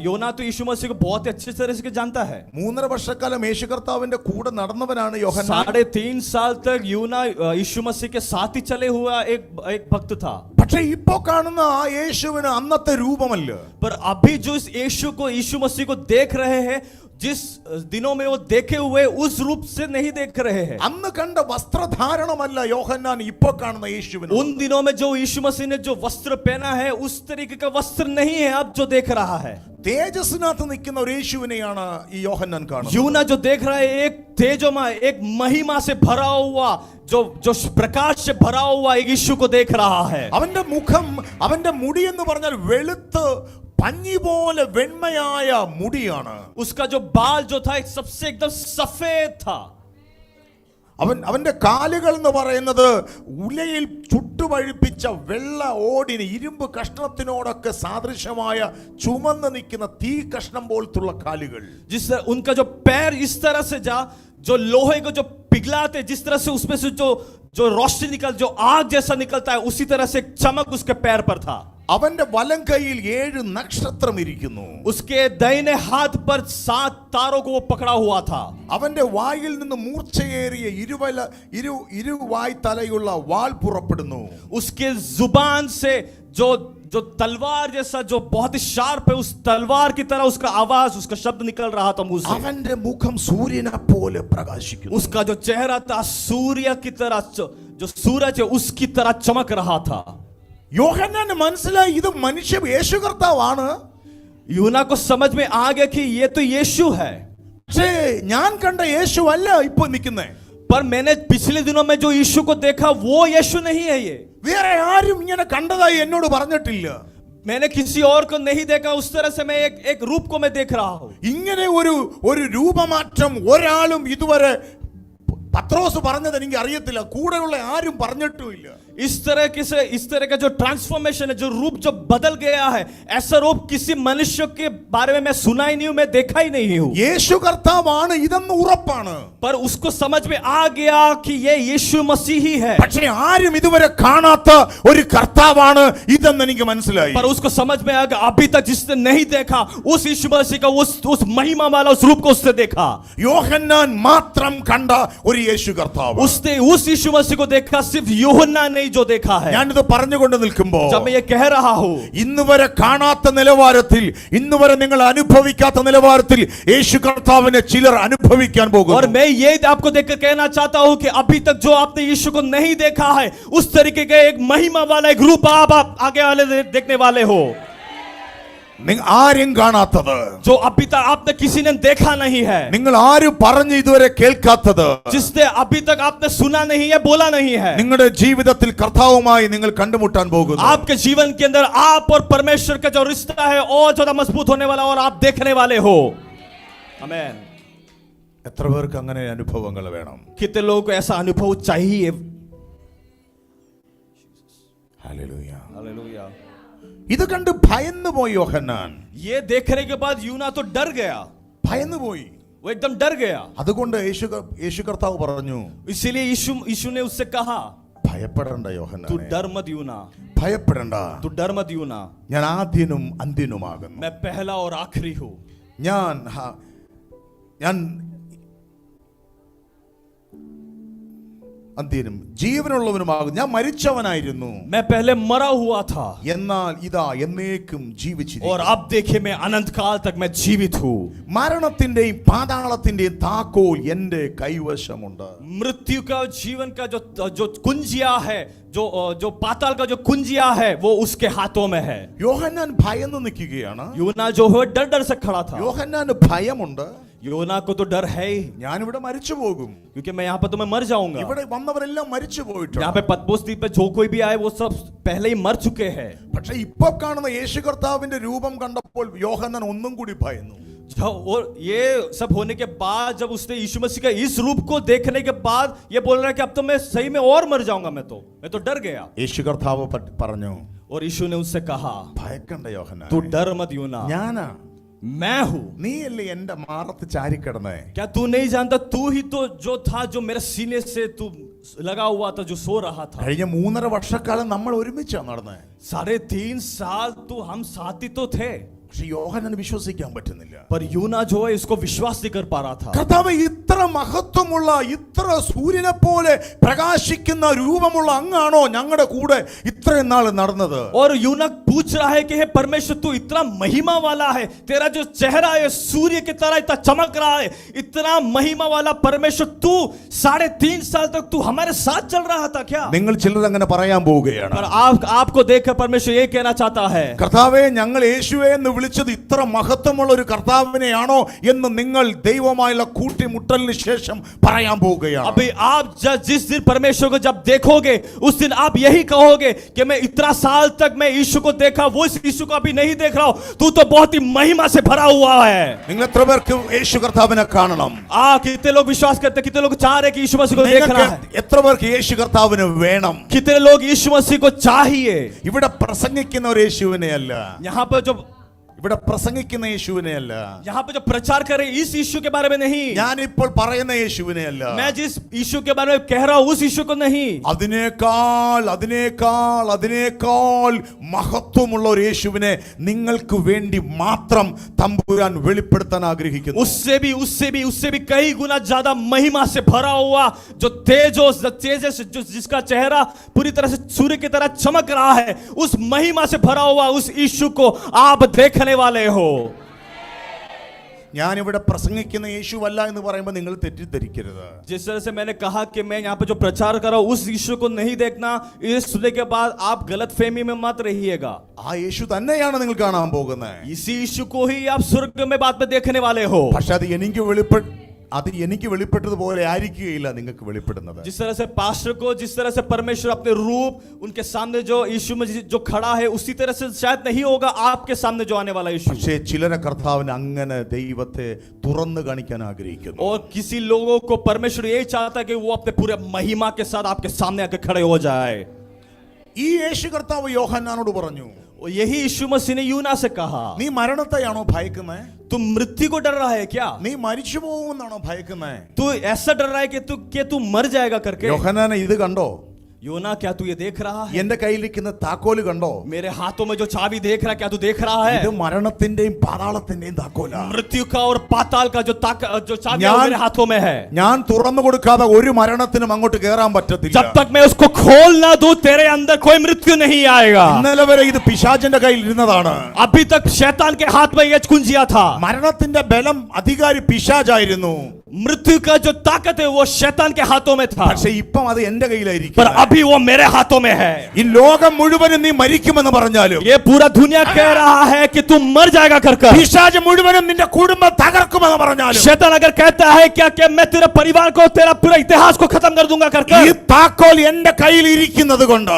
योना तो यीशु मसीह को बहुत अच्छे तरह से जानता है. 3.5 വർഷക്കാലം യേശു കർത്താവിന്റെ കൂടെ നടന്നവനാണ് യോഹന്നാൻ. 3.5 साल तक यूना यीशु मसीह के साथ ही चले हुआ एक भक्त था. പക്ഷേ ഇപ്പോ കാണുന്ന ആ യേശുവിന് അന്നത്തെ രൂപമല്ല. पर अभी जो इस यीशु को, यीशु मसीह को देख रहे हैं, जिस दिनों में वो देखे हुए उस रूप से नहीं देख रहे हैं. അന്ന് കണ്ട വസ്ത്രധാരണമല്ല യോഹന്നാൻ ഇപ്പോ കാണുന്ന യേശുവിന്. उन दिनों में जो यीशु मसीह ने जो वस्त्र पहना है उस तरीके का वस्त्र नहीं है अब जो देख रहा है. തേജസ്സിനകത്ത് നിൽക്കുന്ന ഒരു യേശുവിനെയാണ് ഈ യോഹന്നാൻ കാണുന്നത്. यूना जो देख रहा है एक तेजोमय, एक महिमा से भरा हुआ, जो प्रकाश से भरा हुआ एक यीशु को देख रहा है. അവന്റെ മുഖം, അവന്റെ മുടി എന്ന് പറഞ്ഞാൽ വെളുത്ത് പഞ്ഞി പോലെ വെണ്മയായ മുടിയാണ്. उसका जो बाल जो था सबसे एकदम सफेद था. അവന്റെ കാലുകൾ എന്ന് പറയുന്നത് ഉലയിൽ ചുട്ടുപഴുപ്പിച്ച വെള്ള ഓടിന് ഇരുമ്പ് കഷ്ണത്തിനോടൊക്കെ സാദൃശ്യമായ ചുമന്ന് നിൽക്കുന്ന തീ കഷ്ണം പോലത്തുള്ള കാലുകൾ. जिस उनका जो पैर इस तरह से जो लोहे को जो पिघलाते, जिस तरह से उसमें से जो रोशनी जो आग जैसा निकलता है, उसी तरह से चमक उसके पैर पर था. അവന്റെ വലം കൈയിൽ 7 നക്ഷത്രം ഇരിക്കുന്നു. उसके दाहिने हाथ पर 7 तारों को वो पकड़ा हुआ था. അവന്റെ വായിൽ നിന്ന് മൂർച്ചയേറിയ ഇരുവായ് തലയുള്ള വാൾ പുറപ്പെടുന്നു. उसके जुबान से जो तलवार जैसा, जो बहुत ही शार्प है, उस तलवार की तरह उसका आवाज, उसका शब्द निकल रहा था मुंह से. അവന്റെ മുഖം സൂര്യനെ പോലെ പ്രകാശിക്കുന്നു. उसका जो चेहरा था सूर्य की तरह, जो सूरज है उसकी तरह चमक रहा था. യോഹന്നാന് മനസ്സിലായി ഇത് മനുഷ്യ യേശു കർത്താവാണ്. यूना को समझ में आ गया कि ये तो यीशु है. പക്ഷേ ഞാൻ കണ്ട യേശു അല്ല ഇപ്പോ നിൽക്കുന്നേ. पर मैंने पिछले दिनों में जो यीशु को देखा वो यीशु नहीं है. ये വേറെ ആരും ഇങ്ങനെ കണ്ടതായി എന്നോട് പറഞ്ഞിട്ടില്ല. मैंने किसी और को नहीं देखा उस तरह से. मैं एक रूप को मैं देख रहा हूं. ഇങ്ങനെ ഒരു രൂപമാറ്റം ഒരാളും ഇതുവരെ പത്രോസ് പറഞ്ഞത് എനിക്ക് അറിയത്തില്ല, കൂടെയുള്ള ആരും പറഞ്ഞിട്ടുമില്ല. इस तरह का जो ट्रांसफॉर्मेशन है, जो रूप जो बदल गया है, ऐसा रूप किसी मनुष्य के बारे में मैं सुना ही नहीं हूं, मैं देखा ही नहीं हूं. യേശു കർത്താവാണ് ഇതെന്ന് ഉറപ്പാണ്. पर उसको समझ में आ गया कि ये यीशु मसीह ही है. പക്ഷേ ആരും ഇതുവരെ കാണാത്ത ഒരു കർത്താവാണ് ഇതെന്ന് എനിക്ക് മനസ്സിലായി. पर उसको समझ में आ गया अभी तक जिसने नहीं देखा उस यीशु मसीह का उस महिमा वाला उस रूप को उसने देखा. യോഹന്നാൻ മാത്രം കണ്ട ഒരു യേശു കർത്താവ്. उसने उस यीशु मसीह को देखा, सिर्फ यूहन्ना नहीं जो देखा है. ഞാനിത് പറഞ്ഞുകൊണ്ട് നിൽക്കുമ്പോൾ जब मैं ये कह रहा हूँ, ഇന്ന് വരെ കാണാത്ത നിലവാരത്തിൽ, ഇന്ന് വരെ നിങ്ങൾ അനുഭവിക്കാത്ത നിലവാരത്തിൽ യേശു കർത്താവിനെ ചിലർ അനുഭവിക്കാൻ और പോകുന്നു. मैं ये आपको देखकर कहना चाहता हूँ कि अभी तक जो आपने यीशु को नहीं देखा है, उस तरीके का एक महिमा वाला एक रूप आप आगे वाले देखने वाले हो, നിങ്ങൾ ആരും കാണാത്തത്, जो अभी तक आपने किसी ने देखा नहीं है, നിങ്ങൾ ആരും പറഞ്ഞു ഇതുവരെ കേൾക്കാത്തത്, जिसने अभी तक आपने सुना नहीं है, बोला नहीं है. നിങ്ങളുടെ ജീവിതത്തിൽ കർത്താവുമായി നിങ്ങൾ കണ്ടുമുട്ടാൻ പോകുന്നു. आपके जीवन के अंदर आप और परमेश्वर का जो रिश्ता है और ज्यादा मजबूत होने वाला, और आप देखने वाले हो. आमीन. എത്ര പേർക്ക് അങ്ങനെ അനുഭവങ്ങൾ വേണം? कितने लोगों को ऐसा अनुभव चाहिए? ഹല്ലേലൂയ. हालेलुया. ഇത് കണ്ട് ഭയന്നു പോയി യോഹന്നാൻ. ये देखने के बाद यूना तो डर गया, ഭയന്നു പോയി. वो एकदम डर गया. അതുകൊണ്ട് യേശു കർത്താവ് പറഞ്ഞു, इसीलिए यीशु ने उससे कहा, ഭയപ്പെടണ്ട तू യോഹന്നാനെ, डर मत यूना, ഭയപ്പെടണ്ട. तू डर मत यूना, ഞാൻ ആദ്യനും അന്ത്യനുമാകുന്നു. मैं पहला और आखिरी हूँ. ഞാൻ അന്ത്യനും ജീവനുള്ളവനുമാകും. ഞാൻ മരിച്ചവനായിരുന്നു, मैं पहले मरा हुआ था, എന്നാൽ ഇതാ എന്നേക്കും और ജീവിച്ചിരിക്കുന്നു. अब देखिए मैं अनंत काल तक मैं जीवित हूँ. മരണത്തിന്റെയും പാതാളത്തിന്റെയും താക്കോൽ എന്റെ കൈവശമുണ്ട്. मृत्यु का, जीवन का जो कुंजिया है, जो पाताल का जो कुंजिया है, वो उसके हाथों में है. യോഹന്നാൻ ഭയന്നു നിൽക്കുകയാണ്. यूना जो है डर डर से खड़ा था. യോഹന്നാന് ഭയമുണ്ട്. यूना को तो डर है ही, ഞാനിവിടെ മരിച്ചു പോകും. क्योंकि मैं यहाँ पर तो मैं मर जाऊंगा. ഇവിടെ വന്നവരെല്ലാം മരിച്ചു यहाँ പോയിട്ടുണ്ട്. पे पतमोस द्वीप पे जो कोई भी आए वो सब पहले ही मर चुके हैं. പക്ഷെ ഇപ്പൊ കാണുന്ന യേശു കർത്താവിന്റെ രൂപം കണ്ടപ്പോൾ യോഹന്നാൻ ഒന്നും കൂടി ഭയന്നു. और ये सब होने के बाद, जब उसने यीशु मसीह का इस रूप को देखने के बाद ये बोल रहा है कि अब तो मैं सही में और मर जाऊंगा, मैं तो डर गया. യേശു കർത്താവ് പറഞ്ഞു, और यीशु ने उससे कहा, ഭയക്കണ്ട യോഹന്നാൻ, तू डर मत यूना, ഞാനാ. मैं हूं. നീയല്ലേ എന്റെ മാറത്ത് ചാരിക്കിടന്നേ? क्या तू नहीं जानता, तू ही तो जो था, जो मेरे सीने से तू लगा हुआ था, जो सो रहा था. കഴിഞ്ഞ 3.5 വർഷക്കാലം നമ്മൾ ഒരുമിച്ചാ നടന്നേ. 3.5 साल तो हम साथ ही तो थे. പക്ഷെ യോഹന്നാന് വിശ്വസിക്കാൻ പറ്റുന്നില്ല. पर यूना जो है इसको विश्वास नहीं कर पा रहा था. കർത്താവ് ഇത്ര മഹത്വമുള്ള, ഇത്ര സൂര്യനെ പോലെ പ്രകാശിക്കുന്ന രൂപമുള്ള അങ്ങാണോ ഞങ്ങളുടെ കൂടെ ഇത്രയും നാൾ നടന്നത്? और यूना पूछ रहा है कि हे परमेश्वर, तू इतना महिमा वाला है, तेरा जो चेहरा है सूर्य की तरह इतना चमक रहा है, इतना महिमा वाला परमेश्वर, तू 3.5 साल तक तू हमारे साथ चल रहा था क्या? നിങ്ങൾ ചിലർ അങ്ങനെ പറയാൻ പോവുകയാണ്. पर आपको देखकर परमेश्वर ये कहना चाहता है, കർത്താവേ, ഞങ്ങൾ യേശുവേ എന്ന് വിളിച്ചത് ഇത്ര മഹത്വമുള്ള ഒരു കർത്താവിനെയാണോ എന്ന് നിങ്ങൾ ദൈവമായുള്ള കൂട്ടിമുട്ടലിന് ശേഷം പറയാൻ പോവുകയാണ്. अभी आप जिस दिन परमेश्वर को जब देखोगे, उस दिन आप यही कहोगे कि मैं इतना साल तक मैं यीशु को देखा, वो इस यीशु को अभी नहीं देख रहा हूं, तू तो बहुत ही महिमा से भरा हुआ है. നിങ്ങൾ എത്ര പേർക്ക് യേശു കർത്താവിനെ കാണണം? कितने लोग विश्वास करते, कितने लोग चाह रहे कि यीशु मसीह को देखना है? എത്ര പേർക്ക് യേശു കർത്താവിനെ വേണം? कितने लोग यीशु मसीह को चाहिए? ഇവിടെ പ്രസംഗിക്കുന്ന ഒരു യേശുവിനെ അല്ല, यहाँ पर जो ഇവിടെ പ്രസംഗിക്കുന്ന യേശുവിനെ അല്ല, यहाँ पे जो प्रचार करे इस यीशु के बारे में नहीं, ഞാനിപ്പോൾ പറയുന്ന യേശുവിനെ അല്ല, मैं जिस यीशु के बारे में कह रहा हूं उस यीशु को नहीं, അതിനേക്കാൾ മഹത്വമുള്ള ഒരു യേശുവിനെ നിങ്ങൾക്ക് വേണ്ടി മാത്രം തമ്പുരാൻ വെളിപ്പെടുത്താൻ ആഗ്രഹിക്കുന്നു. उससे भी कई गुना ज्यादा महिमा से भरा हुआ, जो तेज जो जिसका चेहरा पूरी तरह से सूर्य की तरह चमक रहा है, उस महिमा से भरा हुआ उस यीशु को आप देखने वाले हो. ഞാനിവിടെ പ്രസംഗിക്കുന്ന യേശുവല്ല എന്ന് പറയുമ്പോൾ നിങ്ങൾ തെറ്റിദ്ധരിക്കരുത്. जिस तरह से मैंने कहा कि मैं यहाँ पे जो प्रचार कर रहा हूँ उस यीशु को नहीं देखना, इस सुनने के बाद आप गलत फहमी में मत रहिएगा. ആ യേശു തന്നെയാണ് നിങ്ങൾ കാണാൻ പോകുന്നത്. इसी यीशु को ही आप स्वर्ग में बाद में देखने वाले हो. പക്ഷെ അത് എനിക്ക് വെളിപ്പെട്ടതുപോലെ ആയിരിക്കുകയില്ല നിങ്ങൾക്ക് വെളിപ്പെടുന്നത്. जिस तरह से पास्टर को, जिस तरह से परमेश्वर अपने रूप उनके सामने जो यीशु में जो खड़ा है, उसी तरह से शायद नहीं होगा आपके सामने जो आने वाला यीशु. പക്ഷേ ചിലരെ കർത്താവിന് അങ്ങനെ ദൈവത്തെ തുറന്നു കാണിക്കാൻ ആഗ്രഹിക്കുന്നു. और किसी लोगों को परमेश्वर यही चाहता है कि वो अपने पूरे महिमा के साथ आपके सामने आके खड़े हो जाए. ഈ യേശു കർത്താവ് യോഹന്നാനോട് പറഞ്ഞു, यही यीशु मसीह ने यूना से कहा, നീ മരണത്തെയാണോ ഭയക്കുന്നത്? तुम मृत्यु को डर रहा है क्या? നീ മരിച്ചു പോകുമെന്നാണോ ഭയക്കുന്നത്? तू ऐसा डर रहा है कि तू मर जाएगा करके? യോഹന്നാനെ ഇത് കണ്ടോ? योना क्या तू ये देख रहा है? എന്റെ കയ്യിലിരിക്കുന്ന താക്കോല് കണ്ടോ? मेरे हाथों में जो चाबी देख रहा है, क्या तू देख रहा है? ഇത് മരണത്തിന്റെയും പാതാളത്തിന്റെയും താക്കോലാ. मृत्यु का और पाताल का जो चाबी है, वो मेरे हाथों में है. ഞാൻ തുറന്നു കൊടുക്കാതെ ഒരു മരണത്തിനും അങ്ങോട്ട് കയറാൻ പറ്റത്തില്ല. जब तक मैं उसको खोल ना दूं, तेरे अंदर कोई मृत्यु नहीं आएगा. ഇന്നലെ വരെ ഇത് പിശാചിന്റെ കയ്യിൽ ഇരുന്നതാണ്. अभी तक शैतान के हाथ में ये कुंजिया था. മരണത്തിന്റെ ബലം അധികാരി പിശാചായിരുന്നു. मृत्यु का जो ताकत है वो शैतान के हाथों में था. പക്ഷെ ഇപ്പം അത് എന്റെ पर കയ്യിലായിരിക്കും. अभी वो मेरे हाथों में है. ഈ ലോകം മുഴുവനും നീ മരിക്കുമെന്ന് പറഞ്ഞാലും ये पूरा दुनिया कह रहा है कि तू मर जाएगा कर പിശാച് മുഴുവനും നിന്റെ കുടുംബം തകർക്കുമെന്ന് പറഞ്ഞാലും शैतान अगर कहता है क्या कि मैं तेरे परिवार को, तेरा पूरा इतिहास को खत्म कर दूंगा कर ഈ താക്കോൽ എന്റെ കയ്യിൽ ഇരിക്കുന്നത് കൊണ്ട്,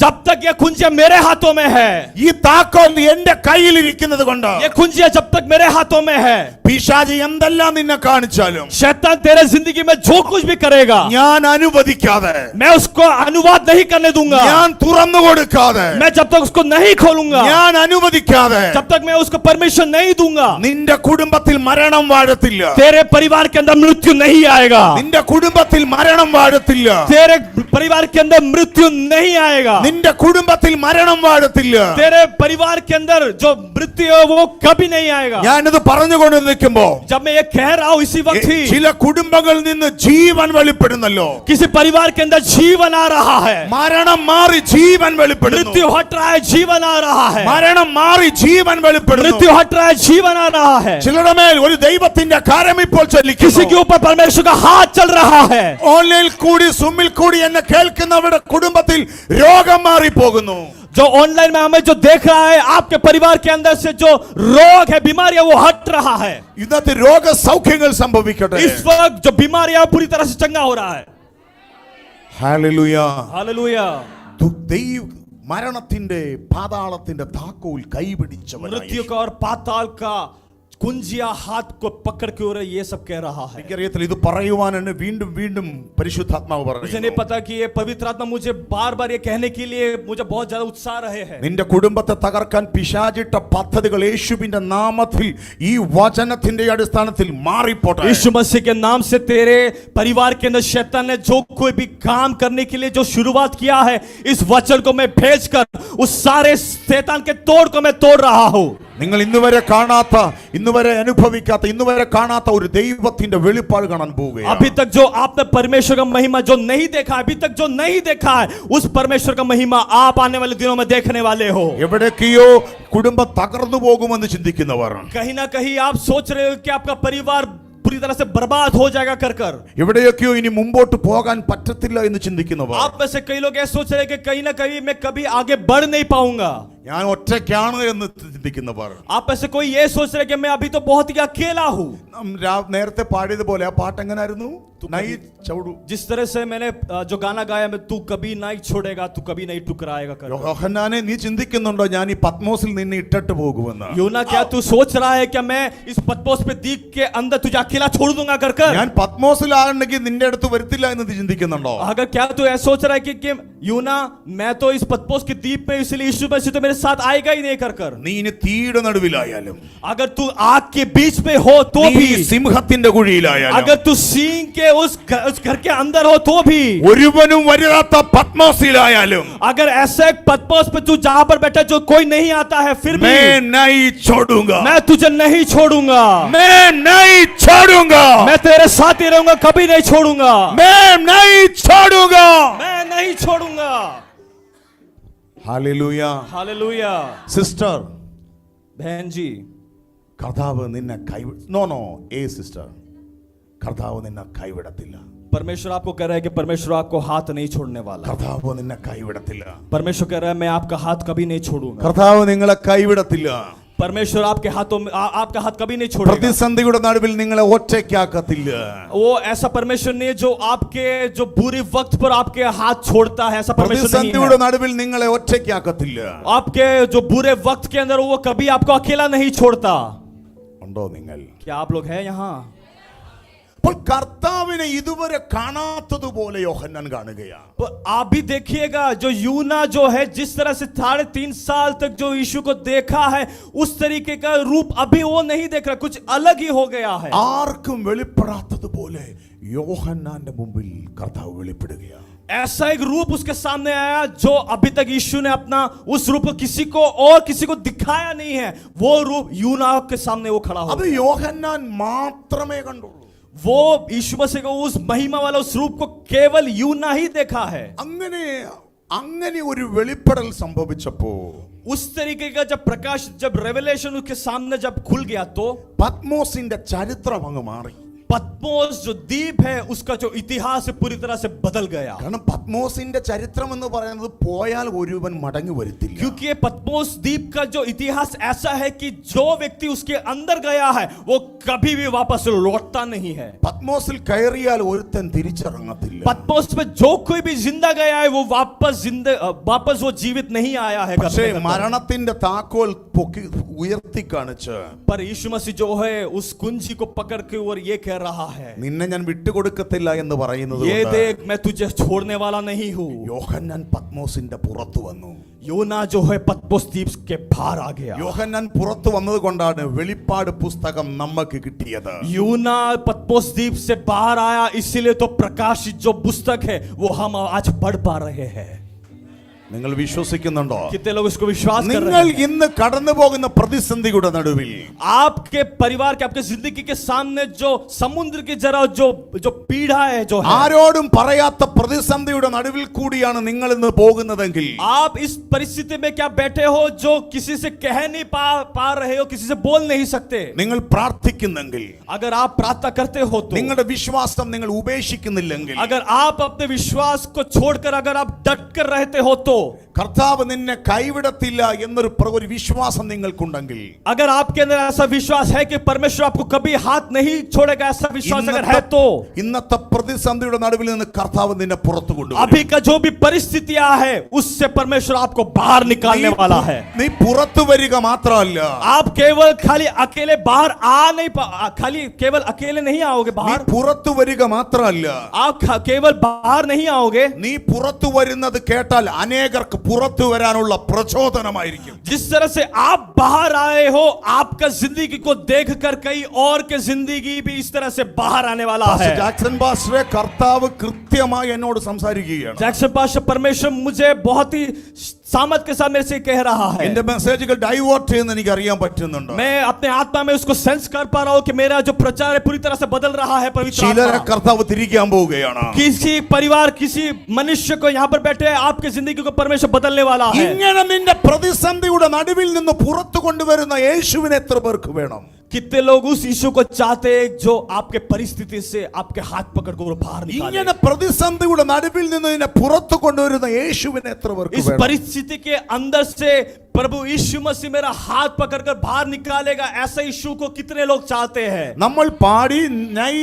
जब तक ये कुंजिया मेरे हाथों में है, ഈ താക്കോൽ എന്റെ കയ്യിൽ ഇരിക്കുന്നത് കൊണ്ട് ये कुंजिया जब तक मेरे हाथों में है, പിശാച് എന്തെല്ലാം നിന്നെ കാണിച്ചാലും शैतान तेरे जिंदगी में जो कुछ भी करेगा, ഞാൻ അനുവദിക്കാതെ, मैं उसको अनुवाद नहीं करने दूंगा. ഞാൻ തുറന്നു കൊടുക്കാതെ, मैं जब तक उसको नहीं खोलूंगा, ഞാൻ അനുവദിക്കാതെ जब तक मैं उसको परमिशन नहीं दूंगा, നിന്റെ കുടുംബത്തിൽ മരണം വാഴത്തില്ല. तेरे परिवार के अंदर मृत्यु नहीं आएगा. നിന്റെ കുടുംബത്തിൽ മരണം വാഴത്തില്ല. तेरे परिवार के अंदर मृत्यु नहीं आएगा. നിന്റെ കുടുംബത്തിൽ മരണം വാഴത്തില്ല. तेरे परिवार के अंदर जो मृत्यु है वो कभी नहीं आएगा. ഞാനിത് പറഞ്ഞുകൊണ്ട് നിൽക്കുമ്പോ जब मैं ये कह रहा हूं, इसी वक्त ही ചില കുടുംബങ്ങളിൽ നിന്ന് ജീവൻ വെളിപ്പെടുന്നല്ലോ. किसी परिवार के अंदर जीवन आ रहा है. മരണം മാറി ജീവൻ വെളിപ്പെടുന്നു. मृत्यु हट रहा है, जीवन आ रहा है. മരണം മാറി ജീവൻ വെളിപ്പെടുന്നു. मृत्यु हट रहा है, जीवन आ रहा है. ചിലരുടെ മേൽ ഒരു ദൈവത്തിന്റെ കരം ഇപ്പോൾ किसी के ചലിക്കുന്നു. ऊपर परमेश्वर का हाथ चल रहा है. ഓൺലൈനിൽ കൂടി സുമ്മിൽ കൂടി എന്നെ കേൾക്കുന്നവരുടെ കുടുംബത്തിൽ രോഗം മാറി പോകുന്നു. जो ऑनलाइन में हमें जो देख रहा है, आपके परिवार के अंदर से जो रोग है, बीमारियां, वो हट रहा है. ഇന്നത്തെ രോഗസൗഖ്യങ്ങൾ സംഭവിക്കട്ടെ. इस वक्त जो बीमारियां पूरी तरह से चंगा हो रहा है. ഹല്ലേലൂയ. हालेलुया. മരണത്തിന്റെ പാതാളത്തിന്റെ താക്കോൽ കൈപിടിച്ചവൻ मृत्यु का और पाताल का कुंजिया हाथ को पकड़ के और ये सब कह रहा है. എനിക്കറിയത്തില്ല ഇത് പറയുവാൻ എന്നെ വീണ്ടും വീണ്ടും പരിശുദ്ധാത്മാവ് मुझे नहीं പറയുന്നു. पता कि ये पवित्र आत्मा मुझे बार बार ये कहने के लिए मुझे बहुत ज्यादा उत्साह रहे हैं. നിന്റെ കുടുംബത്തെ തകർക്കാൻ പിശാചിട്ട പദ്ധതികൾ യേശുവിന്റെ നാമത്തിൽ ഈ വചനത്തിന്റെ അടിസ്ഥാനത്തിൽ മാറിപ്പോട്ടെ. यीशु मसीह के नाम से तेरे परिवार के अंदर शैतान ने जो कोई भी काम करने के लिए जो शुरुआत किया है, इस वचन को मैं भेजकर उस सारे शैतान के तोड़ को मैं तोड़ रहा हूं. നിങ്ങൾ ഇന്നുവരെ കാണാത്ത, ഇന്നുവരെ അനുഭവിക്കാത്ത, ഇന്നുവരെ കാണാത്ത ഒരു ദൈവത്തിന്റെ വെളിപ്പാട് കാണാൻ പോവുകയാണ്. अभी तक जो आपने परमेश्वर का महिमा जो नहीं देखा, अभी तक जो नहीं देखा है, उस परमेश्वर का महिमा आप आने वाले दिनों में देखने वाले हो. എവിടേക്കെയോ കുടുംബം തകർന്നു പോകുമെന്ന് ചിന്തിക്കുന്നവർ, कहीं ना कहीं आप सोच रहे हो कि आपका परिवार पूरी तरह से बर्बाद हो जाएगा कर എവിടെയൊക്കെയോ ഇനി മുമ്പോട്ട് പോകാൻ പറ്റത്തില്ല എന്ന് ചിന്തിക്കുന്നവർ, आप में से कई लोग ये सोच रहे हैं कि कहीं ना कहीं मैं कभी आगे बढ़ नहीं पाऊंगा. ഞാൻ ഒറ്റയ്ക്കാണ് എന്ന് ചിന്തിക്കുന്നവർ, आप में से कोई ये सोच रहे हैं कि मैं अभी तो बहुत ही अकेला हूं. നേരത്തെ പാടിയതുപോലെ ആ പാട്ട് എങ്ങനായിരുന്നു? നൈ ചൗടു. जिस तरह से मैंने जो गाना गाया, मैं तू कभी नहीं छोड़ेगा, तू कभी नहीं टुकराएगा कर. യോഹന്നാനെ, നീ ചിന്തിക്കുന്നുണ്ടോ ഞാൻ ഈ പത്മോസിൽ നിന്നെ ഇട്ടിട്ട് പോകുമെന്ന്? यूना, क्या तू सोच रहा है कि मैं इस पतमोस पे द्वीप के अंदर तुझे अकेला छोड़ दूंगा कर ഞാൻ പത്മോസിലാണെങ്കിൽ നിന്റെ അടുത്ത് വരത്തില്ല എന്ന് നീ ചിന്തിക്കുന്നുണ്ടോ? अगर क्या तू ऐसा सोच रहा है कि यूना, मैं तो इस पतमोस के द्वीप में, इसलिए यीशु मसीह तो मेरे साथ आएगा ही नहीं कर. നീ ഇനി തീയുടെ നടുവിലായാലും, अगर तू आग के बीच में हो तो നീ भी, സിംഹത്തിന്റെ കുഴിയിലായാലും, अगर तू सींग के उस घर के अंदर हो तो भी, ഒരുവനും വരാത്ത പത്മോസിലായാലും, अगर ऐसे एक पतमोस पे तू जहां पर बैठा जो कोई नहीं आता है, फिर भी मैं नहीं छोड़ूंगा, मैं तुझे नहीं छोड़ूंगा. मैं नहीं छोड़ूंगा, मैं तेरे साथ ही रहूंगा, कभी नहीं छोड़ूंगा. मैं नहीं छोड़ूंगा. मैं नहीं छोड़ूंगा. ഹല്ലേലൂയ. हालेलुया. സിസ്റ്റർ, बहन जी, കർത്താവ് നിന്നെ നോ ഏ സിസ്റ്റർ, കർത്താവ് നിന്നെ കൈവിടത്തില്ല. परमेश्वर आपको कह रहा है कि परमेश्वर आपको हाथ नहीं छोड़ने वाला. കർത്താവ് നിന്നെ കൈവിടത്തില്ല. परमेश्वर कह रहा है मैं आपका हाथ कभी नहीं छोड़ूंगा. കർത്താവ് നിങ്ങളെ കൈവിടത്തില്ല. परमेश्वर आपके हाथों में आपका हाथ कभी नहीं छोड़ेगा. പ്രതിസന്ധിയുടെ നടുവിൽ നിങ്ങളെ ഒറ്റയ്ക്കാക്കത്തില്ല. वो ऐसा परमेश्वर नहीं है जो आपके जो बुरे वक्त पर आपके हाथ छोड़ता है. ऐसा परमेश्वर नहीं പ്രതിസന്ധിയുടെ है. നടുവിൽ നിങ്ങളെ ഒറ്റയ്ക്കാക്കത്തില്ല. आपके जो बुरे वक्त के अंदर वो कभी आपको अकेला नहीं छोड़ता. ഉണ്ടോ നിങ്ങൾ? क्या आप लोग हैं यहाँ? അപ്പോൾ കർത്താവിനെ ഇതുവരെ കാണാത്തതുപോലെ യോഹന്നാൻ കാണുകയാണ്. तो आप भी देखिएगा, जो यूना जो है, जिस तरह से 3.5 साल तक जो यीशु को देखा है, उस तरीके का रूप अभी वो नहीं देख रहा, कुछ अलग ही हो गया है. ആർക്കും വെളിപ്പെടാത്തതുപോലെ യോഹന്നാന്റെ മുമ്പിൽ കർത്താവ് വെളിപ്പെടുകയാണ്. ऐसा एक रूप उसके सामने आया जो अभी तक यीशु ने अपना उस रूप को किसी को दिखाया नहीं है। वो रूप यूना के सामने वो खड़ा हो അത് യോഹന്നാൻ മാത്രമേ കണ്ടുള്ളൂ. वो यीशु मसीह को उस महिमा वाला उस रूप को केवल यूना ही देखा है। അങ്ങനെ ഒരു വെളിപ്പെടൽ സംഭവിച്ചപ്പോ उस तरीके का जब प्रकाश जब रेवलेशन उसके सामने जब खुल गया तो പത്മോസിന്റെ ചരിത്രം അങ്ങ് മാറി. पद्मोस जो द्वीप है उसका जो इतिहास है पूरी तरह से बदल गया। കാരണം പത്മോസിന്റെ ചരിത്രം എന്ന് പറയുന്നത് പോയാൽ ഒരുവൻ മടങ്ങി വരത്തില്ല. क्योंकि ये पद्मोस द्वीप का जो इतिहास ऐसा है कि जो व्यक्ति उसके अंदर गया है वो कभी भी वापस लौटता नहीं है। പത്മോസിൽ കയറിയാൽ ഒരുത്തൻ തിരിച്ചിറങ്ങത്തില്ല. पद्मोस में जो कोई भी जिंदा गया है वो वापस वो जीवित नहीं आया है। പക്ഷേ മരണത്തിന്റെ താക്കോൽ ഉയർത്തി കാണിച്ച് पर यीशु मसीह जो है उस कुंजी को पकड़ के और ये कह रहा है നിന്നെ ഞാൻ വിട്ടുകൊടുക്കത്തില്ല എന്ന് പറയുന്നത് ये देख मैं तुझे छोड़ने वाला नहीं हूँ। യോഹന്നാൻ പത്മോസിന്റെ പുറത്തു വന്നു. യോന जो है पद्मोस द्वीप के बाहर आ गया। യോഹന്നാൻ പുറത്തു വന്നത് കൊണ്ടാണ് വെളിപ്പാട് പുസ്തകം നമുക്ക് കിട്ടിയത്. यूना पद्मोस द्वीप से बाहर आया इसीलिए तो प्रकाशित जो पुस्तक है वो हम आज पढ़ पा रहे हैं। നിങ്ങൾ വിശ്വസിക്കുന്നുണ്ടോ? कितने लोग इसको विश्वास कर रहे നിങ്ങൾ हैं? ഇന്ന് കടന്നു പോകുന്ന പ്രതിസന്ധിയുടെ നടുവിൽ आपके परिवार के आपके जिंदगी के सामने जो समुद्र की जरा जो पीड़ा है जो है ആരോടും പറയാത്ത പ്രതിസന്ധിയുടെ നടുവിൽ കൂടിയാണ് നിങ്ങൾ ഇന്ന് പോകുന്നതെങ്കിൽ आप इस परिस्थिति में क्या बैठे हो जो किसी से कह नहीं पा रहे हो, किसी से बोल नहीं सकते। നിങ്ങൾ പ്രാർത്ഥിക്കുന്നെങ്കിൽ, अगर आप प्रार्थना करते हो तो, നിങ്ങളുടെ വിശ്വാസം നിങ്ങൾ ഉപേക്ഷിക്കുന്നില്ലെങ്കിൽ, अगर आप अपने विश्वास को छोड़कर अगर आप डट कर रहते हो तो കർത്താവ് നിന്നെ കൈവിടത്തില്ല എന്നൊരു ഒരു വിശ്വാസം നിങ്ങൾക്കുണ്ടെങ്കിൽ, अगर आपके अंदर ऐसा विश्वास है कि परमेश्वर आपको कभी हाथ नहीं छोड़ेगा, ऐसा विश्वास अगर है तो ഇന്നത്തെ പ്രതിസന്ധിയുടെ നടുവിൽ നിന്ന് കർത്താവ് നിന്നെ പുറത്തു കൊണ്ടുവരും. अभी का जो भी परिस्थितियां है उससे परमेश्वर आपको बाहर निकालने वाला है। നീ പുറത്തു വരിക മാത്രമല്ല, आप केवल खाली अकेले बाहर खाली केवल अकेले नहीं आओगे നീ बाहर, പുറത്തു വരിക മാത്രമല്ല, आप केवल बाहर नहीं आओगे। നീ പുറത്തു വരുന്നത് കേട്ടാൽ അനേകർക്ക് പുറത്തു വരാനുള്ള പ്രചോദനമായിരിക്കും. जिस तरह से आप बाहर आए हो आपका जिंदगी को देखकर कई और के जिंदगी भी इस तरह से बाहर आने वाला है। ജാക്സൺ പാസ്റ്ററെ കർത്താവ് കൃത്യമായി എന്നോട് സംസാരിക്കുകയാണ്. जैक्सन पास्टर परमेश्वर मुझे बहुत ही सामर्थ के साथ मेरे से कह रहा है। എന്റെ മെസ്സേജുകൾ ഡൈവേർട്ട് ചെയ്യുന്ന എനിക്ക് അറിയാൻ പറ്റുന്നുണ്ട്. मैं अपने आत्मा में उसको सेंस कर पा रहा हूं कि मेरा जो प्रचार है पूरी तरह से बदल रहा है। पवित्र ചിലരെ आत्मा കർത്താവ് തിരിക്കാൻ പോവുകയാണ്. किसी परिवार किसी मनुष्य को यहाँ पर बैठे आपके जिंदगी को परमेश्वर बदलने वाला है। ഇങ്ങനെ നിന്റെ പ്രതിസന്ധിയുടെ നടുവിൽ നിന്ന് പുറത്തു കൊണ്ടുവരുന്ന യേശുവിനെ എത്ര പേർക്ക് വേണം? कितने लोग उस यीशु को चाहते हैं जो आपके परिस्थिति से आपके हाथ पकड़ कर बाहर निकाले। ഇങ്ങനെ പ്രതിസന്ധിയുടെ നടുവിൽ നിന്ന് നിന്നെ പുറത്തു കൊണ്ടുവരുന്ന യേശുവിനെ എത്ര പേർക്ക് इस വേണം? परिस्थिति के अंदर से प्रभु यीशु मसीह मेरा हाथ पकड़कर बाहर निकालेगा, ऐसा यीशु को कितने लोग चाहते हैं? നമ്മൾ പാടി നൈ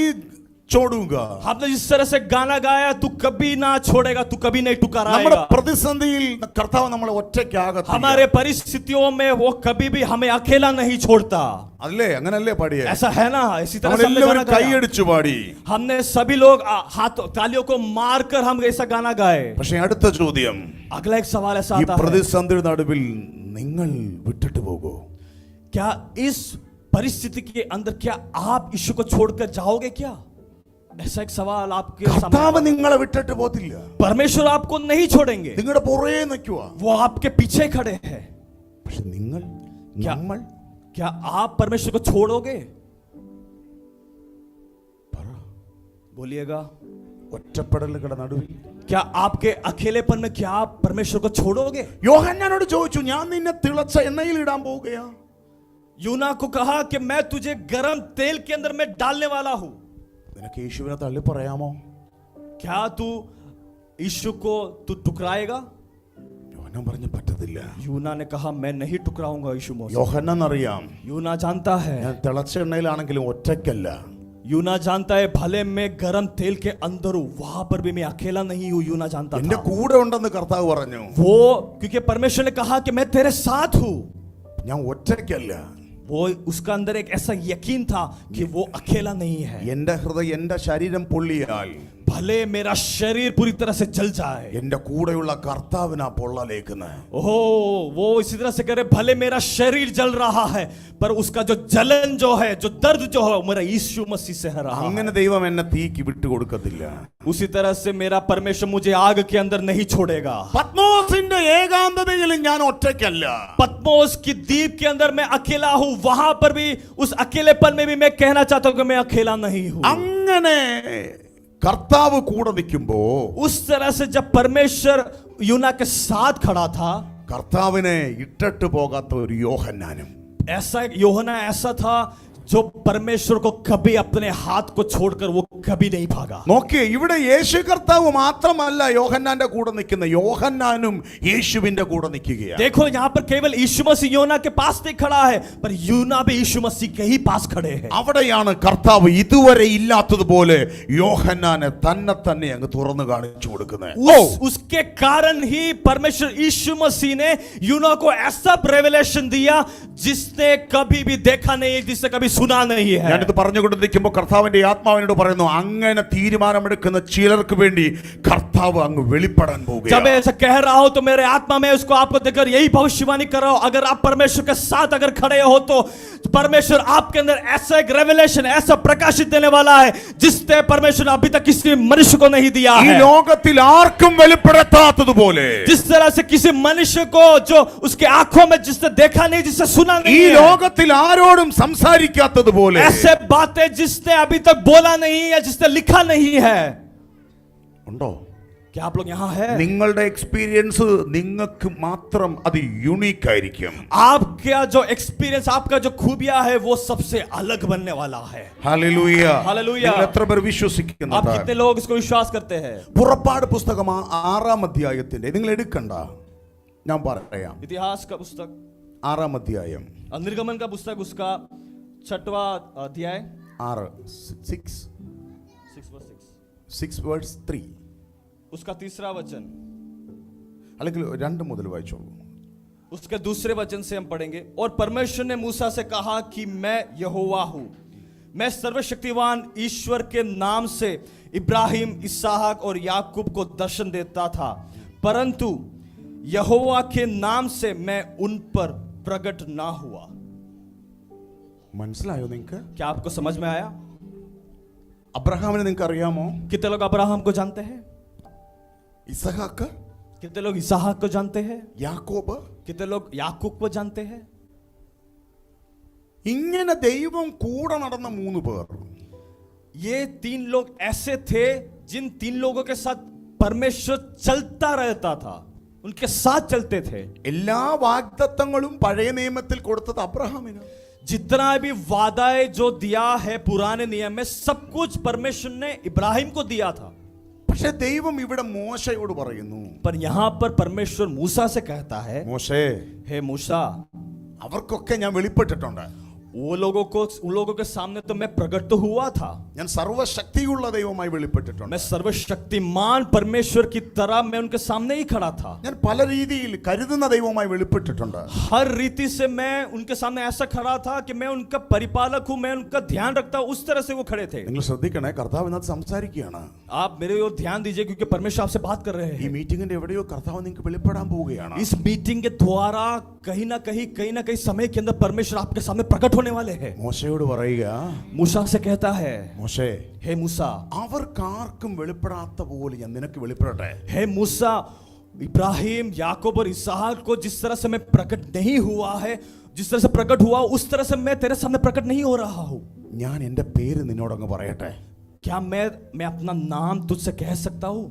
ചോടുക. हमने जिस तरह से गाना गाया तू कभी ना छोड़ेगा, तू कभी नहीं നമ്മുടെ टुकराएगा। പ്രതിസന്ധിയിൽ കർത്താവ് നമ്മളെ ഒറ്റയ്ക്കാകത്തില്ല. हमारे परिस्थितियों में वो कभी भी हमें अकेला नहीं छोड़ता। അല്ലേ? അങ്ങനല്ലേ പാടിയേ? ऐसा है ना? इसी तरह से हमने गाना നമ്മളെല്ലാവരും गाया। കൈയടിച്ചു പാടി. हमने सभी लोग हाथ तालियों को मारकर हम ऐसा गाना गाए। പക്ഷേ അടുത്ത ചോദ്യം, अगला एक सवाल ऐसा ഈ आता है, പ്രതിസന്ധിയുടെ നടുവിൽ നിങ്ങൾ വിട്ടിട്ട് പോകോ? क्या इस परिस्थिति के अंदर क्या आप यीशु को छोड़कर जाओगे क्या? ऐसा एक सवाल आपके കർത്താവ് सामने। നിങ്ങളെ വിട്ടിട്ട് പോകത്തില്ല. परमेश्वर आपको नहीं छोड़ेंगे, നിങ്ങളുടെ പുറകെ നിൽക്കുക. वो आपके पीछे खड़े हैं। പക്ഷെ നിങ്ങൾ क्या നമ്മൾ क्या आप परमेश्वर को छोड़ोगे? बोलिएगा, ഒറ്റപ്പെടലുകളുടെ നടുവിൽ क्या आपके अकेलेपन में क्या आप परमेश्वर को छोड़ोगे? യോഹന്നാനോട് ചോദിച്ചു, ഞാൻ നിന്നെ തിളച്ച എണ്ണയിൽ ഇടാൻ പോവുകയാ. यूना को कहा कि मैं तुझे गरम तेल के अंदर में डालने वाला हूं, നിനക്ക് യേശുവിനെ തള്ളി പറയാമോ? क्या तू यीशु को तू टुकराएगा? യോഹന്നാൻ പറഞ്ഞു പറ്റത്തില്ല. यूना ने कहा मैं नहीं टुकराऊंगा यीशु मसीह। യോഹന്നാൻ അറിയാം, यूना जानता है, ഞാൻ തിളച്ച എണ്ണയിലാണെങ്കിലും ഒറ്റയ്ക്കല്ല. यूना जानता है भले मैं गरम तेल के अंदर हूं वहां पर भी मैं अकेला नहीं हूं। यूना जानता എന്റെ था കൂടെ ഉണ്ടെന്ന് കർത്താവ് പറഞ്ഞു. वो, क्योंकि परमेश्वर ने कहा कि मैं तेरे साथ हूं। ഞാൻ ഒറ്റയ്ക്കല്ല. वो उसका अंदर एक ऐसा यकीन था कि वो अकेला नहीं है। എന്റെ ഹൃദയം എന്റെ ശരീരം പൊള്ളിയാൽ भले मेरा शरीर पूरी तरह से जल जाए। എന്റെ കൂടെയുള്ള കർത്താവിനാ പൊള്ളലേക്കുന്നത്. ओहो, वो इसी तरह से करे, भले मेरा शरीर जल रहा है पर उसका जो जलन जो है, जो दर्द जो है, मेरा यीशु मसीह से है रहा है। അങ്ങനെ ദൈവം എന്നെ തീക്ക് വിട്ടുകൊടുക്കത്തില്ല. उसी तरह से मेरा परमेश्वर मुझे आग के अंदर नहीं छोड़ेगा। പത്മോസിന്റെ ഏകാന്തതയിലും ഞാൻ ഒറ്റയ്ക്കല്ല. पद्मोस की द्वीप के अंदर मैं अकेला हूं, वहां पर भी उस अकेलेपन में भी मैं कहना चाहता हूं कि मैं अकेला नहीं हूं। അങ്ങനെ കർത്താവ് കൂടെ നിൽക്കുമ്പോ उस तरह से जब परमेश्वर यूना के साथ खड़ा था, കർത്താവിനെ ഇട്ടിട്ട് പോകാത്ത ഒരു യോഹന്നാനും ऐसा यूहन्ना ऐसा था जो परमेश्वर को कभी अपने हाथ को छोड़कर वो कभी नहीं भागा। നോക്കിയേ, ഇവിടെ യേശു കർത്താവ് മാത്രമല്ല യോഹന്നാന്റെ കൂടെ നിൽക്കുന്ന, യോഹന്നാനും യേശുവിന്റെ കൂടെ നിൽക്കുകയാണ്. देखो यहाँ पर केवल यीशु मसीह यूना के पास नहीं खड़ा है, पर यूना भी यीशु मसीह के ही पास खड़े हैं। അവിടെയാണ് കർത്താവ് ഇതുവരെ ഇല്ലാത്തതുപോലെ യോഹന്നാനെ തന്നെ അങ്ങ് തുറന്നു കാണിച്ചു കൊടുക്കുന്നത്. उसके कारण ही परमेश्वर यीशु मसीह ने यूना को ऐसा रेवलेशन दिया जिसने कभी भी देखा नहीं, जिसने कभी सुना नहीं है। ഞാനിത് പറഞ്ഞുകൊണ്ടിരിക്കുമ്പോൾ കർത്താവിന്റെ ആത്മാവിനോട് പറയുന്നു, അങ്ങനെ തീരുമാനമെടുക്കുന്ന ചിലർക്ക് വേണ്ടി കർത്താവ് അങ്ങ് വെളിപ്പെടാൻ जब പോവുകയാണ്. ऐसा कह रहा हो तो मेरे आत्मा में उसको आपको देखकर यही भविष्यवाणी कर रहा हो, अगर आप परमेश्वर के साथ अगर खड़े हो तो परमेश्वर आपके अंदर ऐसा एक रेवलेशन, ऐसा प्रकाशित देने वाला है जिसने परमेश्वर अभी तक किसी मनुष्य को नहीं दिया ഈ है। ലോകത്തിൽ ആർക്കും വെളിപ്പെടുത്താത്തതുപോലെ जिस तरह से किसी मनुष्य को जो उसके आंखों में जिसने देखा नहीं, जिसने सुना ഈ नहीं है, ലോകത്തിൽ ആരോടും സംസാരിക്കാത്തതുപോലെ ऐसे बातें जिसने अभी तक बोला नहीं या जिसने लिखा नहीं है। ഉണ്ടോ? क्या आप लोग यहाँ है? നിങ്ങളുടെ എക്സ്പീരിയൻസ് നിങ്ങൾക്ക് മാത്രം അത് യുണീക്ക് ആയിരിക്കും. आपका जो एक्सपीरियंस, आपका जो खूबिया है वो सबसे अलग बनने वाला है। ഹല്ലേലൂയ. ഹല്ലേലൂയ. നിങ്ങൾ എത്ര പേർ आप വിശ്വസിക്കുന്നുണ്ട്? कितने लोग इसको विश्वास करते हैं? പുറപ്പാട് പുസ്തകം 6-ാം അധ്യായത്തിന്റെ, നിങ്ങൾ എടുക്കണ്ട, ഞാൻ പറയാം. इतिहास का पुस्तक 6-ാം അധ്യായം, निर्गमन का पुस्तक, उसका 6वां अध्याय 6 വേഴ്സ് 3, उसका 3रा वचन, അല്ലെങ്കിൽ 2 മുതൽ വായിച്ചോളൂ. उसके दूसरे वचन से हम पढ़ेंगे। और परमेश्वर ने मूसा से कहा कि मैं यहोवा हूं, मैं सर्वशक्तिमान ईश्वर के नाम से इब्राहिम, इसहाक और याकूब को दर्शन देता था, परंतु यहोवा के नाम से मैं उन पर प्रकट ना हुआ। മനസ്സിലായോ നിങ്ങൾക്ക്? क्या आपको समझ में आया? അബ്രഹാമിനെ നിങ്ങൾക്ക് അറിയാമോ? कितने लोग अब्राहम को जानते हैं? ഇസഹാക്ക്, कितने लोग इसहाक को जानते हैं? യാക്കോബ്, कितने लोग याकूब को जानते हैं? ഇങ്ങനെ ദൈവം കൂടെ നടന്ന 3 പേർ. ये 3 लोग ऐसे थे जिन 3 लोगों के साथ परमेश्वर चलता रहता था, उनके साथ चलते थे। എല്ലാ വാഗ്ദത്തങ്ങളും പഴയ നിയമത്തിൽ കൊടുത്തത് അബ്രഹാമിന്. जितना भी वादाएं जो दिया है पुराने नियम में, सब कुछ परमेश्वर ने इब्राहिम को दिया था। പക്ഷെ ദൈവം ഇവിടെ മോശയോട് പറയുന്നു, पर यहाँ पर परमेश्वर मूसा से कहता है, മോശേ, हे मूसा, അവർക്കൊക്കെ ഞാൻ വെളിപ്പെട്ടിട്ടുണ്ട്. उन लोगों के सामने तो मैं प्रकट तो हुआ था, ഞാൻ സർവശക്തിയുള്ള ദൈവമായി വെളിപ്പെട്ടിട്ടുണ്ട്. मैं सर्वशक्तिमान परमेश्वर की तरह मैं उनके सामने ही खड़ा था। ഞാൻ പല രീതിയിൽ കരുതുന്ന ദൈവമായി വെളിപ്പെട്ടിട്ടുണ്ട്. हर रीति से मैं उनके सामने ऐसा खड़ा था कि मैं उनका परिपालक हूं, मैं उनका ध्यान रखता हूं, उस तरह से वो खड़े थे। നിങ്ങൾ ശ്രദ്ധിക്കണേ, കർത്താവ് ഇന്നത് സംസാരിക്കുകയാണ്. आप मेरे ओर ध्यान दीजिए क्योंकि परमेश्वर आपसे बात कर रहे ഈ हैं। മീറ്റിംഗിന്റെ എവിടെയോ കർത്താവ് നിങ്ങൾക്ക് വെളിപ്പെടാൻ പോവുകയാണ്. इस मीटिंग के द्वारा कहीं ना कहीं समय के अंदर परमेश्वर आपके सामने प्रकट होने वाले हैं। മോശയോട് പറയുക, मूसा से कहता है, മോശേ, हे मूसा, അവർക്കാർക്കും വെളിപ്പെടാത്ത പോലെ ഞാൻ നിനക്ക് വെളിപ്പെടട്ടെ. हे मूसा, इब्राहिम, याकूब और इसहाक को जिस तरह से मैं प्रकट नहीं हुआ है, जिस तरह से प्रकट हुआ उस तरह से मैं तेरे सामने प्रकट नहीं हो रहा हूं। ഞാൻ എൻ്റെ പേര് നിന്നോടങ്ങ് പറയട്ടെ. क्या मैं अपना नाम तुझसे कह सकता हूं?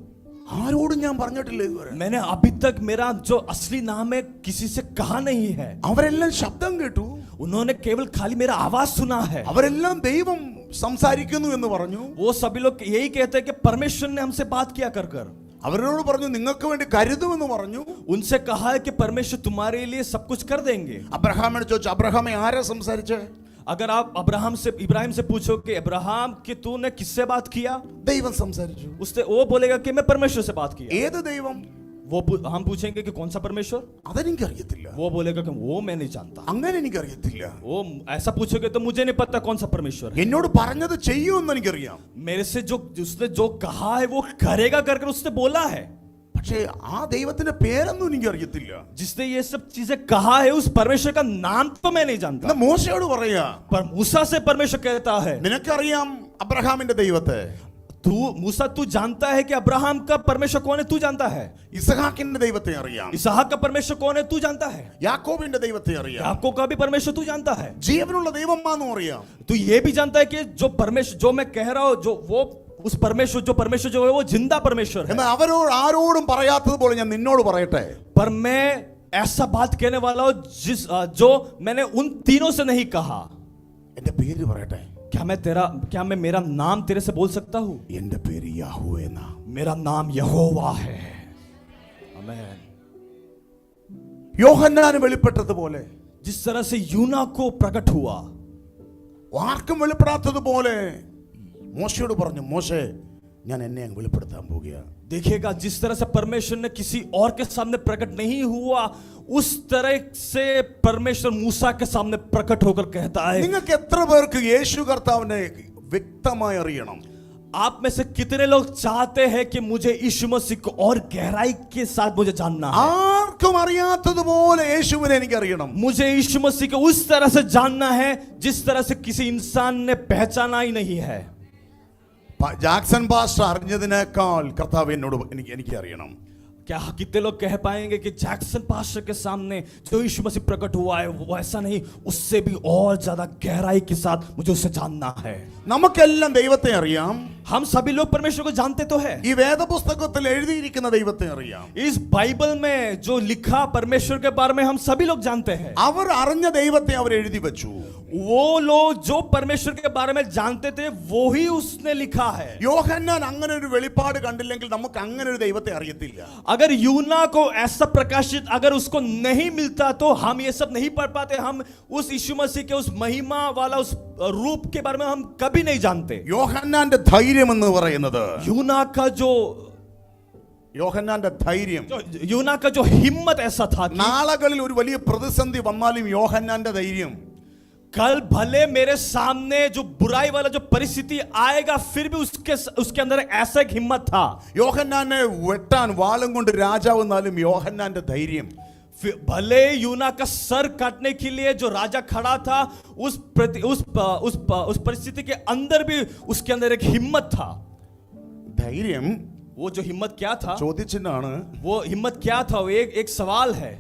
ആരോടും ഞാൻ പറഞ്ഞിട്ടില്ല ഇതുവരെ. मैंने अभी तक मेरा जो असली नाम है किसी से कहा नहीं है। അവരെല്ലാം ശബ്ദം കേട്ടു, उन्होंने केवल खाली मेरा आवाज सुना है। അവരെല്ലാം ദൈവം സംസാരിക്കുന്നു എന്ന് പറഞ്ഞു. वो सभी लोग यही कहते हैं कि परमेश्वर ने हमसे बात किया कर कर। അവരോട് പറഞ്ഞു നിങ്ങൾക്ക് വേണ്ടി കരുതുമെന്ന് പറഞ്ഞു. उनसे कहा है कि परमेश्वर तुम्हारे लिए सब कुछ कर देंगे। അബ്രഹാമിനോട് ചോദിച്ചു, അബ്രഹാമെ ആരാ സംസാരിച്ചേ? अगर आप इब्राहिम से पूछो कि अब्राहम कि तूने किससे बात किया, ദൈവം സംസാരിച്ചു. उससे वो बोलेगा कि मैं परमेश्वर से बात किया। ഏത് ദൈവം? हम पूछेंगे कि कौन सा परमेश्वर, അതെനിക്കറിയത്തില്ല. वो बोलेगा कि वो मैं नहीं जानता. അങ്ങനെ എനിക്കറിയത്തില്ല. वो ऐसा पूछोगे तो मुझे नहीं पता कौन सा परमेश्वर है. എന്നോട് പറഞ്ഞത് ചെയ്യുമെന്ന് എനിക്കറിയാം. मेरे से जो उसने जो कहा है वो करेगा करके उसने बोला है. പക്ഷേ ആ ദൈവത്തിന്റെ പേരൊന്നും എനിക്കറിയത്തില്ല. जिसने ये सब चीजें कहा है उस परमेश्वर का नाम तो मैं नहीं जानता. എന്നാ മോശയോട് പറയാ, पर मूसा से परमेश्वर कहता है, നിനക്കറിയാം അബ്രഹാമിന്റെ ദൈവത്തെ, तू मूसा तू जानता है कि अब्राहम का परमेश्वर कौन है, तू जानता है. ഇസഹാക്കിന്റെ ദൈവത്തെ അറിയാം, इसहाक का परमेश्वर कौन है, तू जानता है. യാക്കോബിന്റെ ദൈവത്തെ അറിയാം, याकूब का भी परमेश्वर तू जानता है. ജീവനുള്ള ദൈവമാണെന്നും അറിയാം. तू ये भी जानता है कि जो परमेश्वर जो मैं कह रहा हूं जो वो उस परमेश्वर जो है वो जिंदा परमेश्वर है. എന്നാൽ അവരോട് ആരോടും പറയാത്തതുപോലെ ഞാൻ നിന്നോട് പറയട്ടെ, पर मैं ऐसा बात कहने वाला हूं जो मैंने उन तीनों से नहीं कहा. എന്റെ പേര് പറയട്ടെ, क्या मैं मेरा नाम तेरे से बोल सकता हूं? എന്റെ പേര് യാഹൂവേ എന്നാ. मेरा नाम यहोवा है. आमीन. യോഹന്നാന് വെളിപ്പെട്ടതുപോലെ, जिस तरह से यूना को प्रकट हुआ, ആർക്കും വെളിപ്പെടാത്തതുപോലെ മോശയോട് പറഞ്ഞു, മോശേ ഞാൻ എന്നെ അങ്ങ് വെളിപ്പെടുത്താൻ പോകുക. देखिएगा जिस तरह से परमेश्वर ने किसी और के सामने प्रकट नहीं हुआ, उस तरह से परमेश्वर मूसा के सामने प्रकट होकर कहता है. നിങ്ങൾക്ക് എത്ര പേർക്ക് യേശു കർത്താവിനെ വ്യക്തമായി അറിയണം? आप में से कितने लोग चाहते हैं कि मुझे यीशु मसीह को और गहराई के साथ मुझे जानना है? ആർക്കും അറിയാത്തതുപോലെ യേശുവിനെ എനിക്ക് അറിയണം. मुझे यीशु मसीह को उस तरह से जानना है जिस तरह से किसी इंसान ने पहचाना ही नहीं है. ജാക്സൺ പാസ്റ്റർ അറിഞ്ഞതിനേക്കാൾ കർത്താവ് എന്നോട് എനിക്ക് അറിയണം. क्या कितने लोग कह पाएंगे कि जैक्सन पास्टर के सामने जो यीशु मसीह प्रकट हुआ है वो ऐसा नहीं, उससे भी और ज्यादा गहराई के साथ मुझे उसे जानना है. നമുക്കെല്ലാം ദൈവത്തെ അറിയാം. हम सभी लोग परमेश्वर को जानते तो है. ഈ വേദപുസ്തകത്തിൽ എഴുതിയിരിക്കുന്ന ദൈവത്തെ അറിയാം. इस बाइबल में जो लिखा परमेश्वर के बारे में हम सभी लोग जानते हैं. അവർ അറിഞ്ഞ ദൈവത്തെ അവർ എഴുതി വെച്ചു. वो लोग जो परमेश्वर के बारे में जानते थे वो ही उसने लिखा है. യോഹന്നാൻ അങ്ങനെ ഒരു വെളിപ്പാട് കണ്ടില്ലെങ്കിൽ നമുക്ക് അങ്ങനെ ഒരു ദൈവത്തെ അറിയത്തില്ല. अगर यूना को ऐसा प्रकाशित अगर उसको नहीं मिलता तो हम ये सब नहीं पढ़ पाते. हम उस यीशु मसीह के उस महिमा वाला उस रूप के बारे में हम कभी नहीं जानते. യോഹന്നാന്റെ ധൈര്യം എന്ന് പറയുന്നത്, यूना का जो യോഹന്നാന്റെ ധൈര്യം, यूना का जो हिम्मत ऐसा था कि നാളുകളിൽ ഒരു വലിയ പ്രതിസന്ധി വന്നാലും യോഹന്നാന്റെ ധൈര്യം, कल भले मेरे सामने जो बुराई वाला जो परिस्थिति आएगा फिर भी उसके अंदर ऐसा एक हिम्मत था. യോഹന്നാനെ വെട്ടാൻ വാളും കൊണ്ട് രാജാവ് വന്നാലും യോഹന്നാന്റെ ധൈര്യം, भले यूना का सर काटने के लिए जो राजा खड़ा था उस परिस्थिति के अंदर भी उसके अंदर एक हिम्मत था. ധൈര്യം वो जो हिम्मत क्या था, ചോദ്യചിഹ്നമാണ്. वो हिम्मत क्या था, वो एक सवाल है.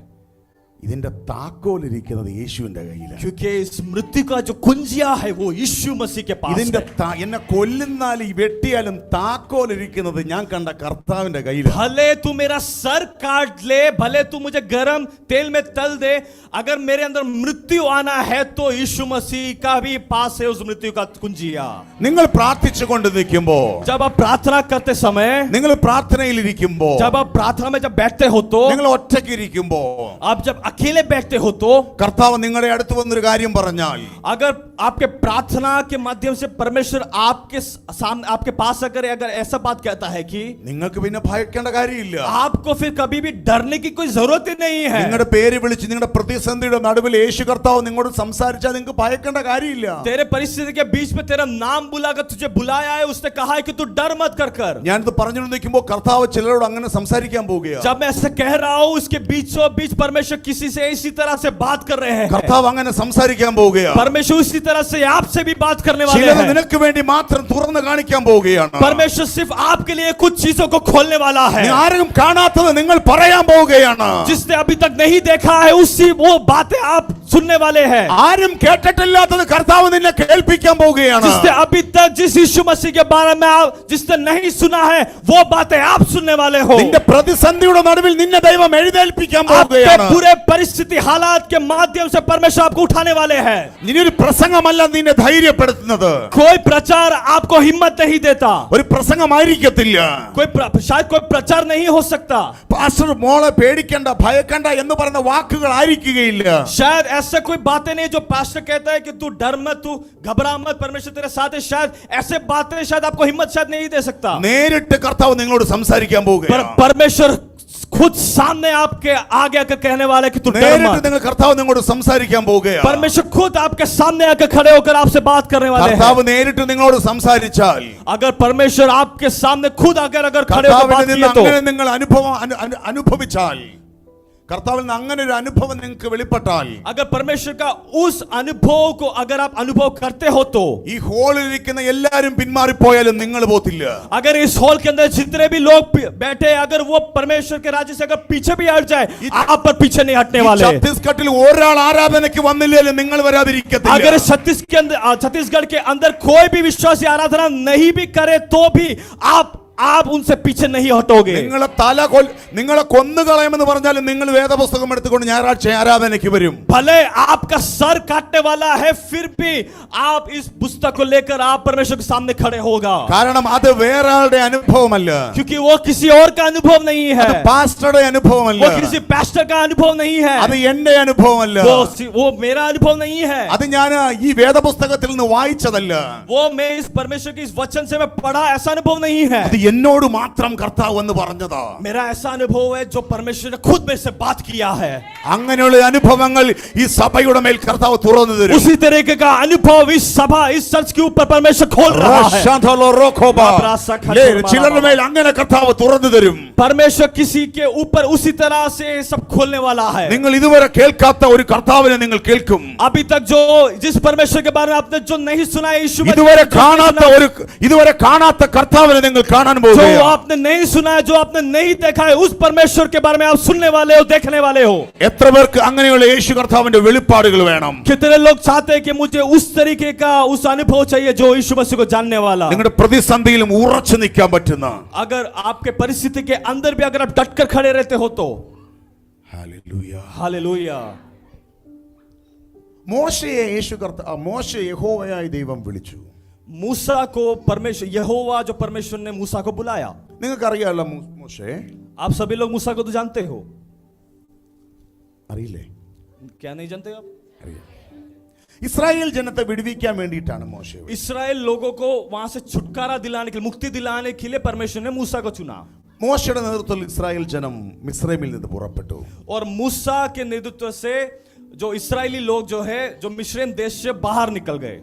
ഇതിന്റെ താക്കോൽ ഇരിക്കുന്നത് യേശുവിന്റെ കയ്യിലാണ്. क्योंकि इस मृत्यु का जो कुंजिया है वो यीशु मसीह के पास ഇതിന്റെ है. എന്നെ കൊല്ലുന്നാലും വെട്ടിയാലും താക്കോൽ ഇരിക്കുന്നത് ഞാൻ കണ്ട കർത്താവിന്റെ കയ്യിലാണ്. भले तू मेरा सर काट ले, भले तू मुझे गरम तेल में तल दे, अगर मेरे अंदर मृत्यु आना है तो यीशु मसीह का भी पास है उस मृत्यु का कुंजिया. നിങ്ങൾ പ്രാർത്ഥിച്ചുകൊണ്ട് നിൽക്കുമ്പോ, जब आप प्रार्थना करते समय, നിങ്ങൾ പ്രാർത്ഥനയിൽ ഇരിക്കുമ്പോ, जब आप प्रार्थना में जब बैठते हो तो, നിങ്ങൾ ഒറ്റയ്ക്ക് ഇരിക്കുമ്പോ, आप जब अकेले बैठते हो तो, കർത്താവ് നിങ്ങളുടെ അടുത്ത് വന്നൊരു കാര്യം പറഞ്ഞാൽ, अगर आपके प्रार्थना के माध्यम से परमेश्वर आपके सामने आपके पास अगर ऐसा बात कहता है कि നിങ്ങൾക്ക് പിന്നെ ഭയക്കേണ്ട കാര്യമില്ല. आपको फिर कभी भी डरने की कोई जरूरत ही नहीं है. നിങ്ങളുടെ പേര് വിളിച്ച് നിങ്ങളുടെ പ്രതിസന്ധിയുടെ നടുവിൽ യേശു കർത്താവ് നിങ്ങളോട് സംസാരിച്ചാൽ നിങ്ങൾക്ക് ഭയക്കേണ്ട കാര്യമില്ല. तेरे परिस्थिति के बीच में तेरा नाम बुलाकर तुझे बुलाया है, उसने कहा है कि तू डर मत कर. ഞാനിത് പറഞ്ഞുകൊണ്ട് നിൽക്കുമ്പോൾ കർത്താവ് ചിലരോട് അങ്ങനെ സംസാരിക്കാൻ പോവുകയാണ്. जब मैं ऐसे कह रहा हूं उसके बीचों बीच परमेश्वर किसी से इसी तरह से बात कर रहे हैं. കർത്താവ് അങ്ങനെ സംസാരിക്കാൻ പോവുകയാണ്. परमेश्वर इसी तरह से आपसे भी बात करने वाले ചിലത് हैं. നിനക്ക് വേണ്ടി മാത്രം തുറന്ന് കാണിക്കാൻ പോവുകയാണ്. परमेश्वर सिर्फ आपके लिए कुछ चीजों को खोलने वाला है. ആരും കാണാത്തത് നിങ്ങൾ പറയാൻ പോവുകയാണ്. जिसने अभी तक नहीं देखा है उसी वो बातें आप सुनने वाले हैं. ആരും കേട്ടിട്ടില്ലാത്തത് കർത്താവ് നിന്നെ കേൾപ്പിക്കാൻ പോവുകയാണ്. जिसने अभी तक जिस यीशु मसीह के बारे में जिसने नहीं सुना है वो बातें आप सुनने वाले हो. നിന്റെ പ്രതിസന്ധിയുടെ നടുവിൽ നിന്നെ ദൈവം എഴുന്നേൽപ്പിക്കാൻ आपके പോവുകയാണ്. पूरे परिस्थिति हालात के माध्यम से परमेश्वर आपको उठाने वाले हैं. ഇനിയൊരു പ്രസംഗമല്ല നിന്നെ ധൈര്യപ്പെടുത്തുന്നത്. कोई प्रचार आपको हिम्मत नहीं देता. ഒരു പ്രസംഗമായിരിക്കത്തില്ല. शायद कोई प्रचार नहीं हो सकता. പാസ്റ്റർ മോളെ പേടിക്കണ്ട ഭയക്കണ്ട എന്ന് പറയുന്ന വാക്കുകൾ ആയിരിക്കുകയില്ല. शायद ऐसा कोई बातें नहीं जो पास्टर कहता है कि तू डर मत, तू घबरा मत, परमेश्वर तेरे साथ है. शायद ऐसे बातें शायद आपको हिम्मत शायद नहीं दे सकता. നേരിട്ട് കർത്താവ് നിങ്ങളോട് സംസാരിക്കാൻ पर പോവുകയാണ്. परमेश्वर खुद सामने आपके आगे आकर कहने वाला है कि तू डर നേരിട്ട് मत। നിങ്ങൾ കർത്താവ് നിങ്ങളോട് സംസാരിക്കാൻ പോവുകയാണ്. परमेश्वर खुद आपके सामने आकर खड़े होकर आपसे बात करने वाले हैं। കർത്താവ് നേരിട്ട് നിങ്ങളോട് സംസാരിച്ചാൽ अगर परमेश्वर आपके सामने खुद अगर खड़े होकर बात കർത്താവിൽ किए നിന്ന് तो അങ്ങനെ നിങ്ങൾ അനുഭവിച്ചാൽ, കർത്താവിൽ നിന്ന് അങ്ങനെ ഒരു അനുഭവം നിങ്ങൾക്ക് വെളിപ്പെട്ടാൽ, अगर परमेश्वर का उस अनुभव को अगर आप अनुभव करते हो तो ഈ ഹോളിൽ ഇരിക്കുന്ന എല്ലാരും പിന്മാറിപ്പോയാലും നിങ്ങൾ പോത്തില്ല. अगर इस हॉल के अंदर जितने भी लोग बैठे अगर वो परमेश्वर के राज्य से अगर पीछे भी हट जाए आप पर पीछे नहीं हटने वाले। ഛത്തീസ്ഗഡിൽ ഒരാൾ ആരാധനയ്ക്ക് വന്നില്ലെങ്കിലും നിങ്ങൾ വരാതിരിക്കത്തില്ല. अगर छत्तीसगढ़ के अंदर कोई भी विश्वासी आराधना नहीं भी करे तो भी आप उनसे पीछे नहीं हटोगे। നിങ്ങളെ കൊന്നുകളയുമെന്ന് പറഞ്ഞാലും നിങ്ങൾ വേദപുസ്തകം എടുത്തുകൊണ്ട് ഞായറാഴ്ച ആരാധനയ്ക്ക് വരും. भले आपका सर काटने वाला है फिर भी आप इस पुस्तक को लेकर आप परमेश्वर के सामने खड़े होगा। കാരണം അത് വേറെ ആളുടെ അനുഭവമല്ല, क्योंकि वो किसी और का अनुभव नहीं है, അത് പാസ്റ്ററുടെ അനുഭവമല്ല, वो किसी पास्टर का अनुभव नहीं है, അത് എന്റെ അനുഭവമല്ല, वो मेरा अनुभव नहीं है, അത് ഞാൻ ഈ വേദപുസ്തകത്തിൽ നിന്ന് വായിച്ചതല്ല, वो मैं इस परमेश्वर के इस वचन से मैं पढ़ा ऐसा अनुभव नहीं है, അത് എന്നോട് മാത്രം കർത്താവ് എന്ന് പറഞ്ഞതാ. मेरा ऐसा अनुभव है जो परमेश्वर ने खुद मेरे से बात किया है। അങ്ങനെയുള്ള അനുഭവങ്ങൾ ഈ സഭയുടെ മേൽ കർത്താവ് തുറന്നു തരും. उसी तरीके का अनुभव इस सभा इस चर्च के ऊपर परमेश्वर खोल रहा है। ചിലരുടെ മേൽ അങ്ങനെ കർത്താവ് തുറന്നു തരും. परमेश्वर किसी के ऊपर उसी तरह से सब खोलने वाला है। നിങ്ങൾ ഇതുവരെ കേൾക്കാത്ത ഒരു കർത്താവിനെ നിങ്ങൾ കേൾക്കും. अभी तक जो जिस परमेश्वर के बारे में आपने जो नहीं सुना है, यीशु ഇതുവരെ കാണാത്ത കർത്താവിനെ നിങ്ങൾ കാണാൻ जो പോകുകയാണ്. आपने नहीं सुना है जो आपने नहीं देखा है उस परमेश्वर के बारे में आप सुनने वाले हो देखने वाले हो। എത്ര പേർക്ക് അങ്ങനെയുള്ള യേശു കർത്താവിന്റെ വെളിപ്പാടുകൾ വേണം? कितने लोग चाहते हैं कि मुझे उस तरीके का उस अनुभव चाहिए जो यीशु मसीह को जानने वाला। നിങ്ങളുടെ പ്രതിസന്ധിയിലും ഉറച്ചു നിൽക്കാൻ പറ്റുന്ന, अगर आपके परिस्थिति के अंदर भी अगर आप डटकर खड़े रहते हो तो ഹല്ലേലൂയ. हालेलुया। മോശയെ യഹോവയായ ദൈവം വിളിച്ചു. मूसा को परमेश्वर यहोवा जो परमेश्वर ने मूसा को बुलाया। നിങ്ങൾക്കറിയാലോ മോശെ? आप सभी लोग मूसा को तो जानते हो, അറിയില്ലേ? क्या नहीं जानते आप? ഇസ്രായേൽ ജനത്തെ വിടുവിക്കാൻ വേണ്ടിയിട്ടാണ് മോശ. इस्राएल लोगों को वहां से छुटकारा दिलाने के लिए मुक्ति दिलाने के लिए परमेश्वर ने मूसा को चुना। മോശയുടെ നേതൃത്വത്തിൽ ഇസ്രായേൽ ജനം മിസ്രൈമിൽ നിന്ന് പുറപ്പെട്ടു. और मूसा के नेतृत्व से जो इस्राएली लोग जो है जो मिस्रैम देश से बाहर निकल गए।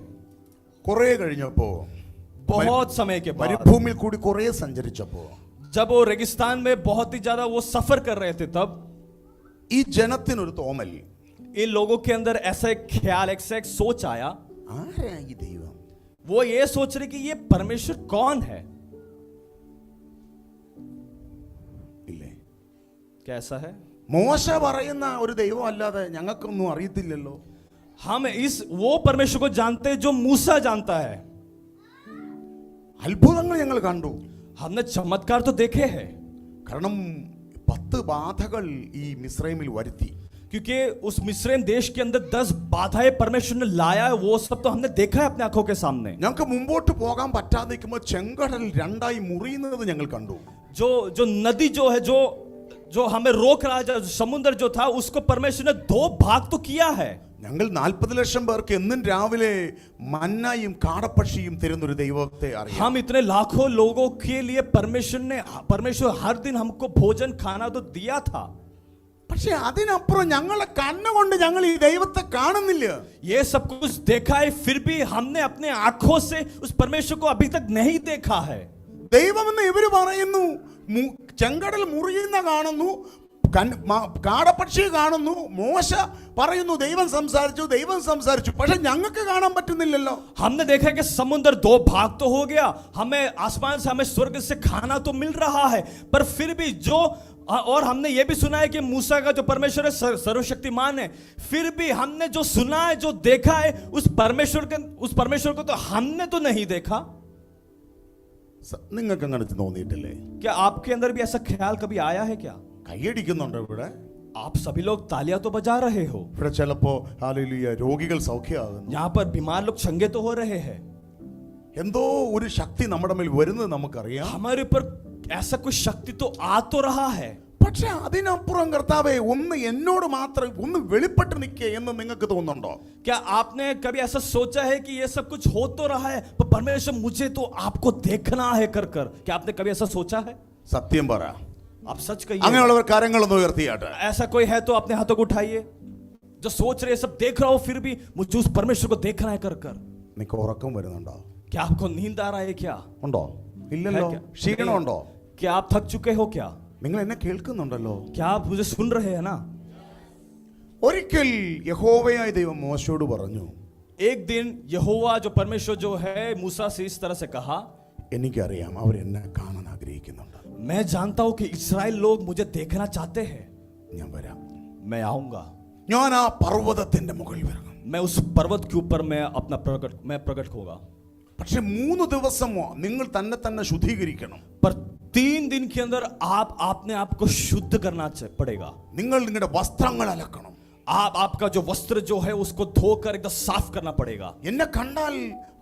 കുറെ കഴിഞ്ഞപ്പോ, बहुत समय के बाद മരുഭൂമിയിൽ കൂടി കുറെ സഞ്ചരിച്ചപ്പോ, जब वो रेगिस्तान में बहुत ही ज्यादा वो सफर कर रहे थे तब ഈ ജനത്തിനൊരു തോന്നൽ, इन लोगों के अंदर ऐसा एक ख्याल ऐसा एक सोच आया। ആരാ ഈ ദൈവം? वो ये सोच रहे कि ये परमेश्वर कौन है। ഇല്ലേ? कैसा है? മോശ പറയുന്ന ഒരു ദൈവം അല്ലാതെ ഞങ്ങൾക്കൊന്നും അറിയത്തില്ലല്ലോ. हम इस वो परमेश्वर को जानते हैं जो मूसा जानता है। അത്ഭുതങ്ങൾ ഞങ്ങൾ കണ്ടു. हमने चमत्कार तो देखे हैं, കാരണം 10 ബാധകൾ ഈ മിസ്രൈമിൽ വരുത്തി. क्योंकि उस मिस्रैम देश के अंदर 10 बाधाएं परमेश्वर ने लाया है, वो सब तो हमने देखा है अपने आंखों के सामने। ഞങ്ങൾക്ക് മുമ്പോട്ട് പോകാൻ പറ്റാതെ നിൽക്കുമ്പോൾ ചെങ്കടൽ രണ്ടായി മുറിയുന്നത് ഞങ്ങൾ കണ്ടു. जो नदी जो है जो हमें रोक रहा है, समुद्र जो था उसको परमेश्वर ने 2 भाग तो किया है। ഞങ്ങൾ 40 ലക്ഷം പേർക്ക് എന്നും രാവിലെ മന്നായും കാടപ്പക്ഷിയും തരുന്നൊരു ദൈവത്തെ അറിയാം. हम इतने लाखों लोगों के लिए परमेश्वर हर दिन हमको भोजन खाना तो दिया था। പക്ഷെ അതിനപ്പുറം ഞങ്ങളെ കണ്ണുകൊണ്ട് ഞങ്ങൾ ഈ ദൈവത്തെ കാണുന്നില്ല. ये सब कुछ देखा है फिर भी हमने अपने आंखों से उस परमेश्वर को अभी तक नहीं देखा है। ദൈവമെന്ന് ഇവര് പറയുന്നു, ചെങ്കടൽ മുറിയുന്ന കാണുന്നു, കാടപ്പക്ഷി കാണുന്നു. മോശ പറയുന്നു ദൈവം സംസാരിച്ചു, പക്ഷെ ഞങ്ങൾക്ക് കാണാൻ പറ്റുന്നില്ലല്ലോ. हमने देखा कि समुद्र 2 भाग तो हो गया, हमें आसमान से हमें स्वर्ग से खाना तो मिल रहा है, पर फिर भी और हमने ये भी सुना है कि मूसा का जो परमेश्वर है सर्वशक्तिमान है, फिर भी हमने जो सुना है जो देखा है उस परमेश्वर को तो हमने तो नहीं देखा। നിങ്ങൾക്ക് അങ്ങനെ തോന്നിയിട്ടില്ലേ? क्या आपके अंदर भी ऐसा ख्याल कभी आया है क्या? കൈയടിക്കുന്നുണ്ടോ ഇവിടെ? आप सभी लोग तालियां तो बजा रहे हो, ഇവിടെ ചിലപ്പോ ഹല്ലേലൂയ രോഗികൾ സൗഖ്യമാകുന്നു, यहाँ पर बीमार लोग चंगे तो हो रहे हैं, എന്തോ ഒരു ശക്തി നമ്മുടെ മേൽ വരുന്നത് നമുക്കറിയാം. हमारे ऊपर ऐसा कोई शक्ति तो आ तो रहा है। പക്ഷെ അതിനപ്പുറം കർത്താവേ ഒന്ന് എന്നോട് മാത്രം ഒന്ന് വെളിപ്പെട്ട് നിൽക്കേ എന്ന് നിങ്ങൾക്ക് തോന്നുന്നുണ്ടോ? क्या आपने कभी ऐसा सोचा है कि ये सब कुछ हो तो रहा है पर परमेश्वर मुझे तो आपको देखना है कर क्या आपने कभी ऐसा सोचा है? സത്യം പറ. आप सच कहिए। അങ്ങനെയുള്ളവർ കരങ്ങളൊന്ന് ഉയർത്തിയാട്ടെ. ऐसा कोई है तो अपने हाथों को उठाइए। जो सोच रहे सब देख रहा हो फिर भी मुझे उस परमेश्वर को देखना है कर कर। നിനക്ക് ഉറക്കം വരുന്നുണ്ടോ? क्या आपको नींद आ रहा है क्या? ഉണ്ടോ? ഇല്ലല്ലോ. है क्या? ക്ഷീണമുണ്ടോ? क्या आप थक चुके हो क्या? നിങ്ങൾ എന്നെ കേൾക്കുന്നുണ്ടല്ലോ. क्या आप मुझे सुन रहे हैं ना? ഒരിക്കൽ യഹോവയായ ദൈവം മോശയോട് പറഞ്ഞു, एक दिन यहोवा जो परमेश्वर जो है मूसा से इस तरह से कहा, എനിക്കറിയാം അവർ എന്നെ കാണാൻ ആഗ്രഹിക്കുന്നുണ്ട്. मैं जानता हूं कि इस्राएल लोग मुझे देखना चाहते हैं, ഞാൻ വരാം. मैं आऊंगा, ഞാൻ ആ പർവ്വതത്തിന്റെ മുകളിൽ വരണം. मैं उस पर्वत के ऊपर मैं प्रकट होगा। പക്ഷെ 3 ദിവസം നിങ്ങൾ തന്നെ ശുദ്ധീകരിക്കണം. पर 3 दिन के अंदर आप अपने आप को शुद्ध करना पड़ेगा। നിങ്ങൾ നിങ്ങളുടെ വസ്ത്രങ്ങൾ അലക്കണം. आपका जो वस्त्र जो है उसको धोकर एकदम साफ करना पड़ेगा। എന്നെ കണ്ടാൽ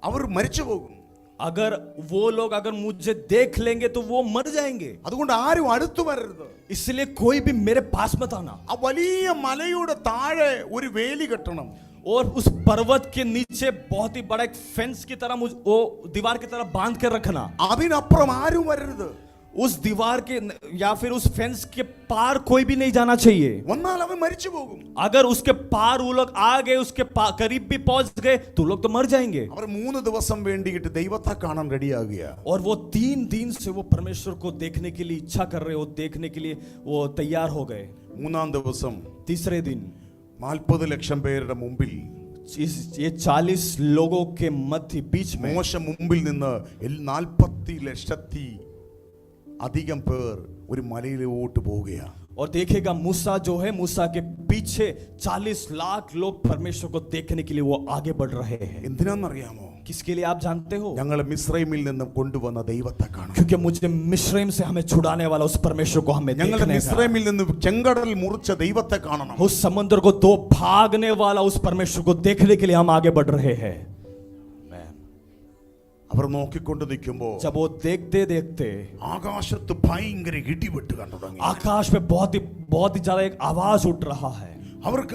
അവർ മരിച്ചു പോകും. अगर वो लोग अगर मुझे देख लेंगे तो वो मर जाएंगे, അതുകൊണ്ട് ആരും അടുത്തു വരരുത്. इसलिए कोई भी मेरे पास मत आना। ആ വലിയ മലയുടെ താഴെ ഒരു വേലി കെട്ടണം. और उस पर्वत के नीचे बहुत ही बड़ा एक फेंस की तरह वो दीवार की तरह बांध कर रखना। അതിനപ്പുറം ആരും വരരുത്. उस दीवार के या फिर उस फेंस के पार कोई भी नहीं जाना चाहिए। വന്നാൽ അവൻ മരിച്ചു പോകും. अगर उसके पार वो लोग आ गए, उसके करीब भी पहुंच गए तो लोग तो मर जाएंगे। അവർ 3 ദിവസം വേണ്ടിയിട്ട് ദൈവത്തെ കാണാൻ റെഡിയാകുക. और वो 3 दिन से वो परमेश्वर को देखने के लिए इच्छा कर रहे हो, देखने के लिए वो तैयार हो गए। 3-ാം ദിവസം तीसरे दिन 40 ലക്ഷം പേരുടെ മുമ്പിൽ ये 40 लोगों के मध्य बीच में മോശ മുമ്പിൽ നിന്ന് 40 ലക്ഷത്തി അധികം പേർ ഒരു മലയിലോട്ട് പോവുകയാണ്. और देखेगा मूसा जो है, मूसा के पीछे 40 लाख लोग परमेश्वर को देखने के लिए वो आगे बढ़ रहे हैं। എന്തിനാണെന്നറിയാമോ? किसके लिए आप जानते हो? ഞങ്ങൾ മിസ്രൈമിൽ നിന്ന് കൊണ്ടുവന്ന ദൈവത്തെ കാണാൻ. क्योंकि मुझे मिस्रैम से हमें छुड़ाने वाला उस परमेश्वर को हमें ഞങ്ങൾ देखना है। മിസ്രൈമിൽ നിന്ന് ചെങ്കടൽ മുറിച്ച ദൈവത്തെ കാണണം. उस समुद्र को 2 भागने वाला उस परमेश्वर को देखने के लिए हम आगे बढ़ रहे हैं। അവർ നോക്കിക്കൊണ്ട് നിൽക്കുമ്പോൾ जब वो देखते देखते ആകാശത്ത് ഭയങ്കര ഇടിവെട്ട് കണ്ടു തുടങ്ങി. आकाश में बहुत ही ज्यादा एक आवाज उठ रहा है।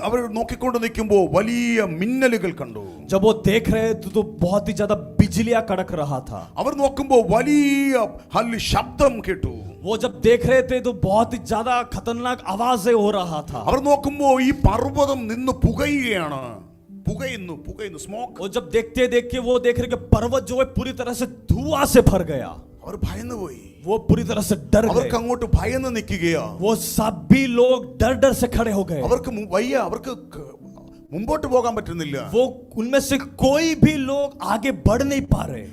അവർ നോക്കിക്കൊണ്ട് നിൽക്കുമ്പോൾ വലിയ മിന്നലുകൾ കണ്ടു. जब वो देख रहे थे तो बहुत ही ज्यादा बिजलियां कड़क रहा था। അവർ നോക്കുമ്പോൾ വലിയ ശബ്ദം കേട്ടു. वो जब देख रहे थे तो बहुत ही ज्यादा खतरनाक आवाजें हो रहा था। അവർ നോക്കുമ്പോൾ ഈ പർവ്വതം നിന്ന് പുകയുകയാണ്. പുകയുന്നു സ്മോക്ക്. और जब देखते देखते वो देख रहे कि पर्वत जो है पूरी तरह से धुआं से भर गया। അവർ ഭയന്നു പോയി. वो पूरी तरह से डर അവർക്ക് गए। അങ്ങോട്ട് ഭയന്ന് നിൽക്കുകയാ. वो सभी लोग डर डर से खड़े हो गए। അവർക്ക് വയ്യ. അവർക്ക് മുമ്പോട്ട് പോകാൻ പറ്റുന്നില്ല. वो उनमें से कोई भी लोग आगे बढ़ नहीं पा रहे।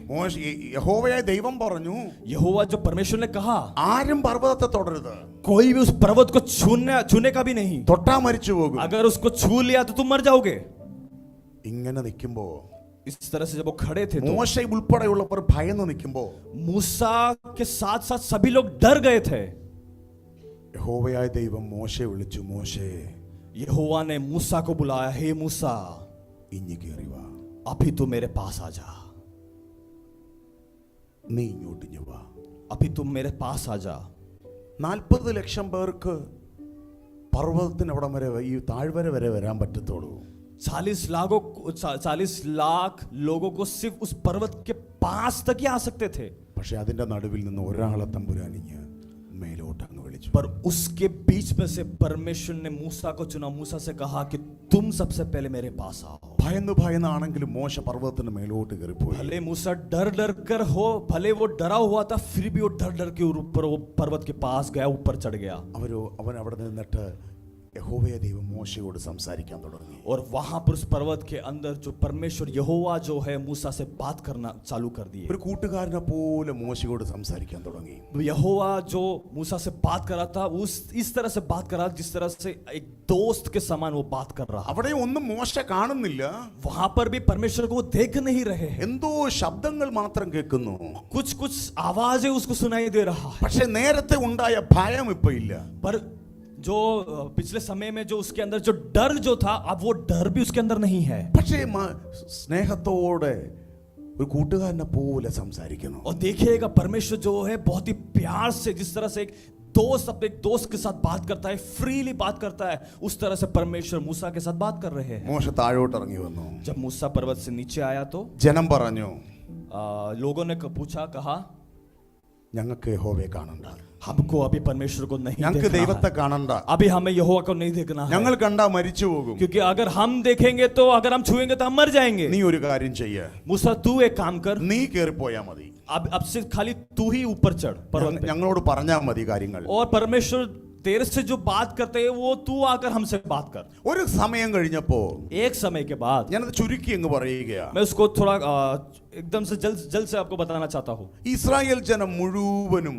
യഹോവയായ ദൈവം പറഞ്ഞു, यहोवा जो परमेश्वर ने कहा, ആരും പർവ്വതത്തെ തൊടരുത്. कोई भी उस पर्वत को छूने का भी नहीं। തൊട്ടാ മരിച്ചു പോകും. अगर उसको छू लिया तो तुम मर जाओगे। ഇങ്ങനെ നിൽക്കുമ്പോ इस तरह से जब वो खड़े थे तो മോശ ഉൾപ്പെടെയുള്ളവർ ഭയന്ന് നിൽക്കുമ്പോ मूसा के साथ साथ सभी लोग डर गए थे। യഹോവയായ ദൈവം മോശയെ വിളിച്ചു, മോശേ यहोवा ने मूसा को बुलाया, हे मूसा ഇഞ്ഞി കേറി വാ. अभी तू मेरे पास आ जा, നീ ഇങ്ങോട്ട് ഇഞ്ഞി വാ. अभी तुम मेरे पास आ जा। 40 ലക്ഷം പേർക്ക് പർവ്വതത്തിന് അവിടം വരെ ഈ താഴ്വര വരെ വരാൻ പറ്റത്തുള്ളൂ. 40 लाख लोगों को सिर्फ उस पर्वत के पास तक ही आ सकते थे। പക്ഷെ അതിന്റെ നടുവിൽ നിന്ന് ഒരാളെ തമ്പുരാനിഞ്ഞ് മേലോട്ട് അങ്ങ് വിളിച്ചു. पर उसके बीच में से परमेश्वर ने मूसा को चुना। मूसा से कहा कि तुम सबसे पहले मेरे पास आओ। ഭയന്നാണെങ്കിലും മോശ പർവ്വതത്തിന് മേലോട്ട് കയറിപ്പോയി. भले मूसा डर डर कर हो, भले वो डरा हुआ था, फिर भी वो डर डर के ऊपर वो पर्वत के पास गया, ऊपर चढ़ गया। അവൻ അവിടെ നിന്നിട്ട് യഹോവയായ ദൈവം മോശയോട് സംസാരിക്കാൻ തുടങ്ങി. और वहां पर उस पर्वत के अंदर जो परमेश्वर यहोवा जो है मूसा से बात करना चालू कर दिए। ഒരു കൂട്ടുകാരനെ പോലെ മോശയോട് സംസാരിക്കാൻ തുടങ്ങി. यहोवा जो मूसा से बात कर रहा था इस तरह से बात कर रहा जिस तरह से एक दोस्त के समान वो बात कर रहा। അവിടെ ഒന്നും മോശ കാണുന്നില്ല. वहां पर भी परमेश्वर को वो देख नहीं रहे हैं। എന്തോ ശബ്ദങ്ങൾ മാത്രം കേൾക്കുന്നു. कुछ आवाजें उसको सुनाई दे रहा है। പക്ഷെ നേരത്തെ ഉണ്ടായ ഭയം ഇപ്പൊ ഇല്ല. पर जो पिछले समय में जो उसके अंदर जो डर जो था, अब वो डर भी उसके अंदर नहीं है। പക്ഷേ സ്നേഹത്തോടെ ഒരു കൂട്ടുകാരനെ പോലെ സംസാരിക്കുന്നു. और देखिएगा परमेश्वर जो है बहुत ही प्यार से, जिस तरह से एक दोस्त अपने दोस्त के साथ बात करता है, फ्रीली बात करता है, उस तरह से परमेश्वर मूसा के साथ बात कर रहे हैं। മോശ താഴോട്ട് ഇറങ്ങി വന്നു. जब मूसा पर्वत से नीचे आया तो ജനം പറഞ്ഞു, लोगों ने पूछा, कहा ഞങ്ങൾക്ക് യഹോവയെ കാണണ്ട, हमको अभी परमेश्वर को नहीं ഞങ്ങൾക്ക് देखना ദൈവത്തെ है। കാണണ്ട, अभी हमें यहोवा को नहीं देखना है, ഞങ്ങൾ കണ്ടാ മരിച്ചു പോകും. क्योंकि अगर हम देखेंगे तो अगर हम छुएंगे तो हम मर जाएंगे। നീ ഒരു കാര്യം ചെയ്യ, मूसा तू एक काम कर, നീ കേറിപ്പോയാ മതി, अब से खाली तू ही ऊपर चढ़ पर्वत पे, ഞങ്ങളോട് പറഞ്ഞാ മതി കാര്യങ്ങൾ. और परमेश्वर तेरे से जो बात करते हैं वो तू आकर हमसे बात कर। ഒരു സമയം കഴിഞ്ഞപ്പോ एक समय के बाद ഞാനത് ചുരുക്കി അങ്ങ് പറയുകയാ, मैं उसको थोड़ा एकदम से जल्द से आपको बताना चाहता हूँ। ഇസ്രായേൽ ജനം മുഴുവനും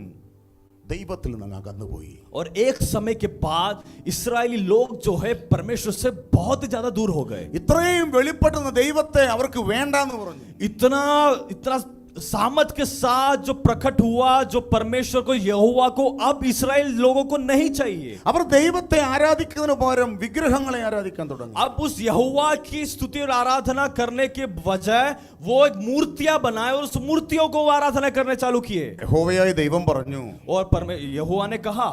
ദൈവത്തിൽ നിന്ന് അകന്നുപോയി. और एक समय के बाद इस्राएली लोग जो है परमेश्वर से बहुत ज्यादा दूर हो गए। ഇത്രയും വെളിപ്പെടുന്ന ദൈവത്തെ അവർക്ക് വേണ്ടാന്ന് പറഞ്ഞു. इतना इतना सामर्थ के साथ जो प्रकट हुआ, जो परमेश्वर को यहोवा को अब इस्राएल लोगों को नहीं चाहिए। അവർ ദൈവത്തെ ആരാധിക്കുന്നതിന് പകരം വിഗ്രഹങ്ങളെ ആരാധിക്കാൻ തുടങ്ങി. अब उस यहोवा की स्तुति और आराधना करने के बजाय वो एक मूर्तियां बनाए और उस मूर्तियों को आराधना करने चालू किए। യഹോവയായ ദൈവം പറഞ്ഞു, और यहोवा ने कहा,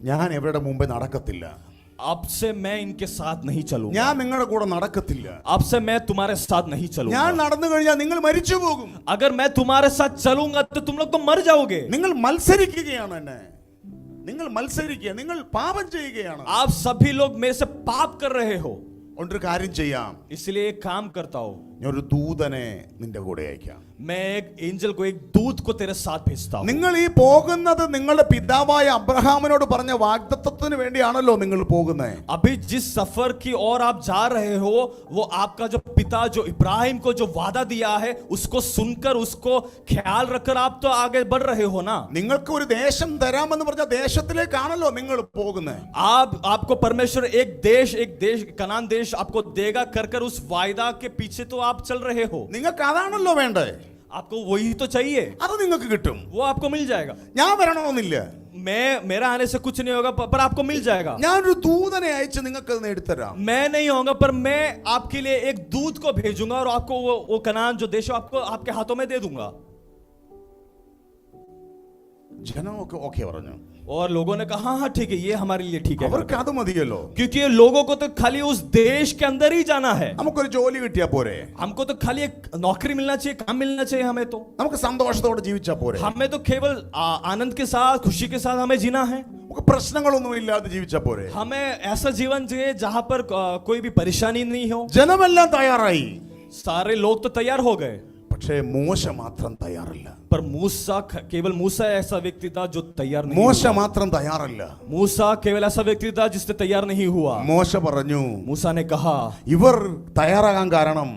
ഞാൻ ഇവരുടെ മുമ്പേ നടക്കത്തില്ല, अब से मैं इनके साथ नहीं चलूंगा, ഞാൻ നിങ്ങളുടെ കൂടെ നടക്കത്തില്ല, अब से मैं तुम्हारे साथ नहीं ഞാൻ चलूंगा। നടന്നു കഴിഞ്ഞാൽ നിങ്ങൾ മരിച്ചു പോകും. अगर मैं तुम्हारे साथ चलूंगा तो तुम लोग तो मर जाओगे। നിങ്ങൾ മത്സരിക്കുകയാണ് എന്നെ, നിങ്ങൾ മത്സരിക്കുക, നിങ്ങൾ പാപം ചെയ്യുകയാണ്. आप सभी लोग मेरे से पाप कर रहे हो, ഒരു കാര്യം ചെയ്യാം, इसलिए एक काम करता हूं, ഞാൻ ഒരു ദൂതനെ നിന്റെ കൂടെ അയക്കാം. मैं एक एंजल को, एक दूत को तेरे साथ भेजता हूं। നിങ്ങൾ ഈ പോകുന്നത് നിങ്ങളുടെ പിതാവായ അബ്രഹാമിനോട് പറഞ്ഞ വാഗ്ദത്തത്തിന് വേണ്ടിയാണല്ലോ നിങ്ങൾ പോകുന്നത്. अभी जिस सफर की ओर आप जा रहे हो वो आपका जो पिता, जो इब्राहिम को जो वादा दिया है उसको सुनकर, उसको ख्याल रखकर आप तो आगे बढ़ रहे हो ना। നിങ്ങൾക്ക് ഒരു ദേശം തരാമെന്ന് പറഞ്ഞ ദേശത്തിലേക്കാണല്ലോ നിങ്ങൾ പോകുന്നത്. आपको परमेश्वर एक देश कनान देश आपको देगा कर उस वायदा के पीछे तो आप चल रहे हो। നിങ്ങൾക്ക് അതാണല്ലോ വേണ്ടേ, आपको वही तो चाहिए, അത് നിങ്ങൾക്ക് കിട്ടും. वो आपको मिल जाएगा। ഞാൻ വരണമെന്നില്ല, मेरा आने से कुछ नहीं होगा, पर आपको मिल जाएगा। ഞാനൊരു ദൂതനെ അയച്ച് നിങ്ങൾക്ക് അത് നേടിത്തരാം. मैं नहीं होगा, पर मैं आपके लिए एक दूत को भेजूंगा और आपको वो कनान जो देश है आपको आपके हाथों में दे दूंगा। ജനമൊക്കെ ഓക്കെ പറഞ്ഞു. और लोगों ने कहा हाँ ठीक है, ये हमारे लिए ठीक है, അവർക്ക് അത് മതിയല്ലോ. क्योंकि ये लोगों को तो खाली उस देश के अंदर ही जाना है। നമുക്കൊരു ജോലി കിട്ടിയാ പോരെ, हमको तो खाली एक नौकरी मिलना चाहिए, काम मिलना चाहिए हमें तो। നമുക്ക് സന്തോഷത്തോടെ ജീവിച്ചാ പോരെ, हमें तो केवल आनंद के साथ, खुशी के साथ हमें जीना है। നമുക്ക് പ്രശ്നങ്ങളൊന്നും ഇല്ലാതെ ജീവിച്ചാ പോരെ. हमें ऐसा जीवन चाहिए जहां पर कोई भी परेशानी नहीं हो। ജനമെല്ലാം തയ്യാറായി, सारे लोग तो तैयार हो गए, പക്ഷേ മോശ മാത്രം തയ്യാറല്ല. पर मूसा, केवल मूसा ऐसा व्यक्ति था जो तैयार नहीं മോശ हुआ। മാത്രം തയ്യാറല്ല. मूसा केवल ऐसा व्यक्ति था जिससे तैयार नहीं हुआ। മോശ പറഞ്ഞു, मूसा ने कहा, ഇവർ തയ്യാറാകാൻ കാരണം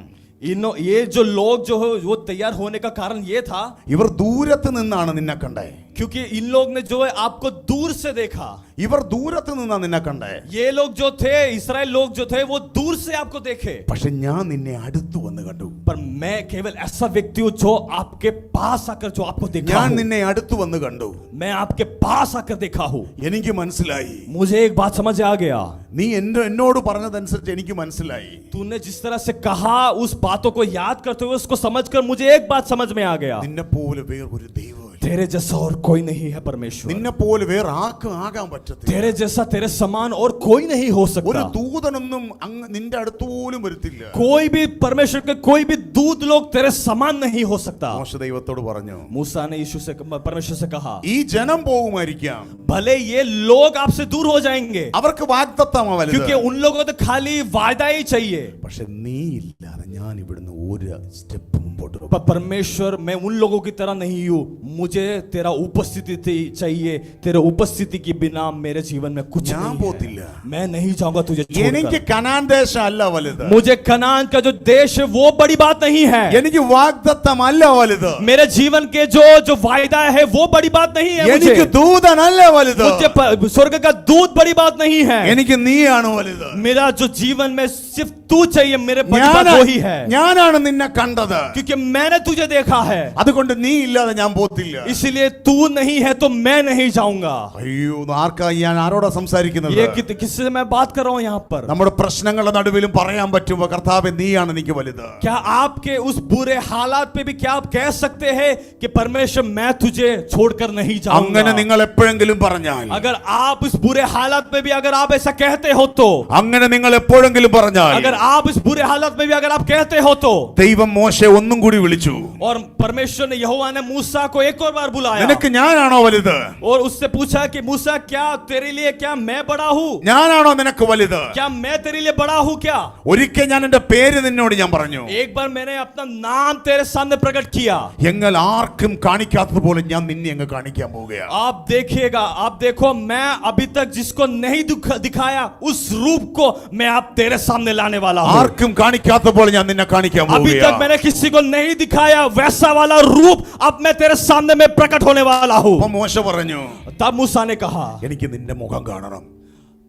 ये जो लोग जो है वो तैयार होने का कारण ये था ഇവർ ദൂരത്ത് നിന്നാണ് നിന്നെ കണ്ടേ, क्योंकि इन लोग ने जो है आपको दूर से देखा। ഇവർ ദൂരത്ത് നിന്നാ നിന്നെ കണ്ടേ, ये लोग जो थे, इस्राएल लोग जो थे वो दूर से आपको देखे, പക്ഷെ ഞാൻ നിന്നെ അടുത്ത് വന്ന് കണ്ടു. पर मैं केवल ऐसा व्यक्ति हूं जो आपके पास आकर जो आपको देखा ഞാൻ हूं। നിന്നെ അടുത്ത് വന്ന് കണ്ടു. मैं आपके पास आकर देखा हूं। എനിക്ക് മനസ്സിലായി, मुझे एक बात समझ आ गया, നീ എന്നോട് പറഞ്ഞതനുസരിച്ച് എനിക്ക് മനസ്സിലായി. तूने जिस तरह से कहा उस बातों को याद करते हुए उसको समझकर मुझे एक बात समझ में आ गया, നിന്നെ പോലെ വേറൊരു ദൈവം, तेरे जैसा और कोई नहीं है परमेश्वर, നിന്നെ പോലെ വേറെ ആർക്കും ആകാൻ പറ്റത്തില്ല. तेरे जैसा, तेरे समान और कोई नहीं हो ഒരു सकता। ദൂതനൊന്നും നിന്റെ അടുത്ത് പോലും വരത്തില്ല. कोई भी परमेश्वर के कोई भी दूत लोग तेरे समान नहीं हो सकता। മോശ ദൈവത്തോട് പറഞ്ഞു, मूसा ने यीशु से, परमेश्वर से कहा, ഈ ജനം പോകുമായിരിക്കാം, भले ये लोग आपसे दूर हो जाएंगे, അവർക്ക് വാഗ്ദത്തമാ വലുത്, क्योंकि उन लोगों को तो खाली वायदा ही चाहिए, പക്ഷെ നീ ഇല്ലാതെ ഞാൻ ഇവിടുന്ന് ഒരു സ്റ്റെപ്പ് മുമ്പോട്ട് പോകും. पर परमेश्वर मैं उन लोगों की तरह नहीं हूं, मुझे तेरा उपस्थिति चाहिए, तेरे उपस्थिति के बिना मेरे जीवन में कुछ ഞാൻ नहीं പോത്തില്ല. है। मैं नहीं जाऊंगा तुझे എനിക്ക് छोड़कर। കനാൻ ദേശം അല്ല വലുത്, मुझे कनान का जो देश है वो बड़ी बात नहीं है, എനിക്ക് വാഗ്ദത്തമല്ല വലുത്, मेरे जीवन के जो वायदा है वो बड़ी बात नहीं है, എനിക്ക് मुझे ദൂതനല്ല വലുത്, स्वर्ग का दूत बड़ी बात नहीं है, എനിക്ക് നീയാണ് വലുത്. मेरा जो जीवन में सिर्फ तू चाहिए, मेरे बड़ी बात वही है, ഞാനാണ് നിന്നെ കണ്ടത്, क्योंकि मैंने तुझे देखा है, അതുകൊണ്ട് നീ ഇല്ലാതെ ഞാൻ പോത്തില്ല. इसलिए तू नहीं है तो मैं नहीं जाऊंगा। അയ്യോ, ആർക്കായി ഞാൻ ആരോടാ സംസാരിക്കുന്നത്? ये किससे मैं बात कर रहा हूं यहाँ पर? നമ്മുടെ പ്രശ്നങ്ങളുടെ നടുവിലും പറയാൻ പറ്റുമോ, കർത്താവേ നീയാണ് എനിക്ക് വലുത്. क्या आप आपके उस बुरे हालात पे भी क्या आप कह सकते हैं कि परमेश्वर मैं तुझे छोड़कर नहीं അങ്ങനെ जाऊंगा? നിങ്ങൾ എപ്പോഴെങ്കിലും പറഞ്ഞാൽ, अगर आप इस बुरे हालात में भी अगर आप ऐसा कहते हो तो, അങ്ങനെ നിങ്ങൾ എപ്പോഴെങ്കിലും പറഞ്ഞാൽ, अगर आप इस बुरे हालात में भी अगर आप कहते हो तो, ദൈവം മോശെ ഒന്നും കൂടി വിളിച്ചു. और परमेश्वर ने यहोवा ने मूसा को एक और बार बुलाया നിനക്ക് ഞാനാണോ വലുത്? और उससे पूछा कि मूसा क्या तेरे लिए क्या मैं बड़ा हूँ? ഞാനാണോ നിനക്ക് വലുത്? क्या मैं तेरे लिए बड़ा हूँ क्या? ഒരിക്കൽ ഞാൻ എന്റെ പേര് നിന്നോട് ഞാൻ പറഞ്ഞു, एक बार मैंने अपना नाम तेरे सामने प्रकट किया. എങ്ങൾ ആർക്കും കാണിക്കാത്തതുപോലെ ഞാൻ നിന്നെ അങ്ങ് കാണിക്കാൻ പോവുകയാണ്. आप देखिएगा, आप देखो, मैं अभी तक जिसको नहीं दिखाया उस रूप को मैं आप तेरे सामने लाने वाला हूँ. ആർക്കും കാണിക്കാത്തതുപോലെ ഞാൻ നിന്നെ കാണിക്കാൻ अभी तक പോവുകയാണ്. मैंने किसी को नहीं दिखाया वैसा वाला रूप अब मैं तेरे सामने में प्रकट होने वाला हूँ. അപ്പൊ മോശ പറഞ്ഞു, तब मूसा ने कहा, എനിക്ക് നിന്റെ മുഖം കാണണം.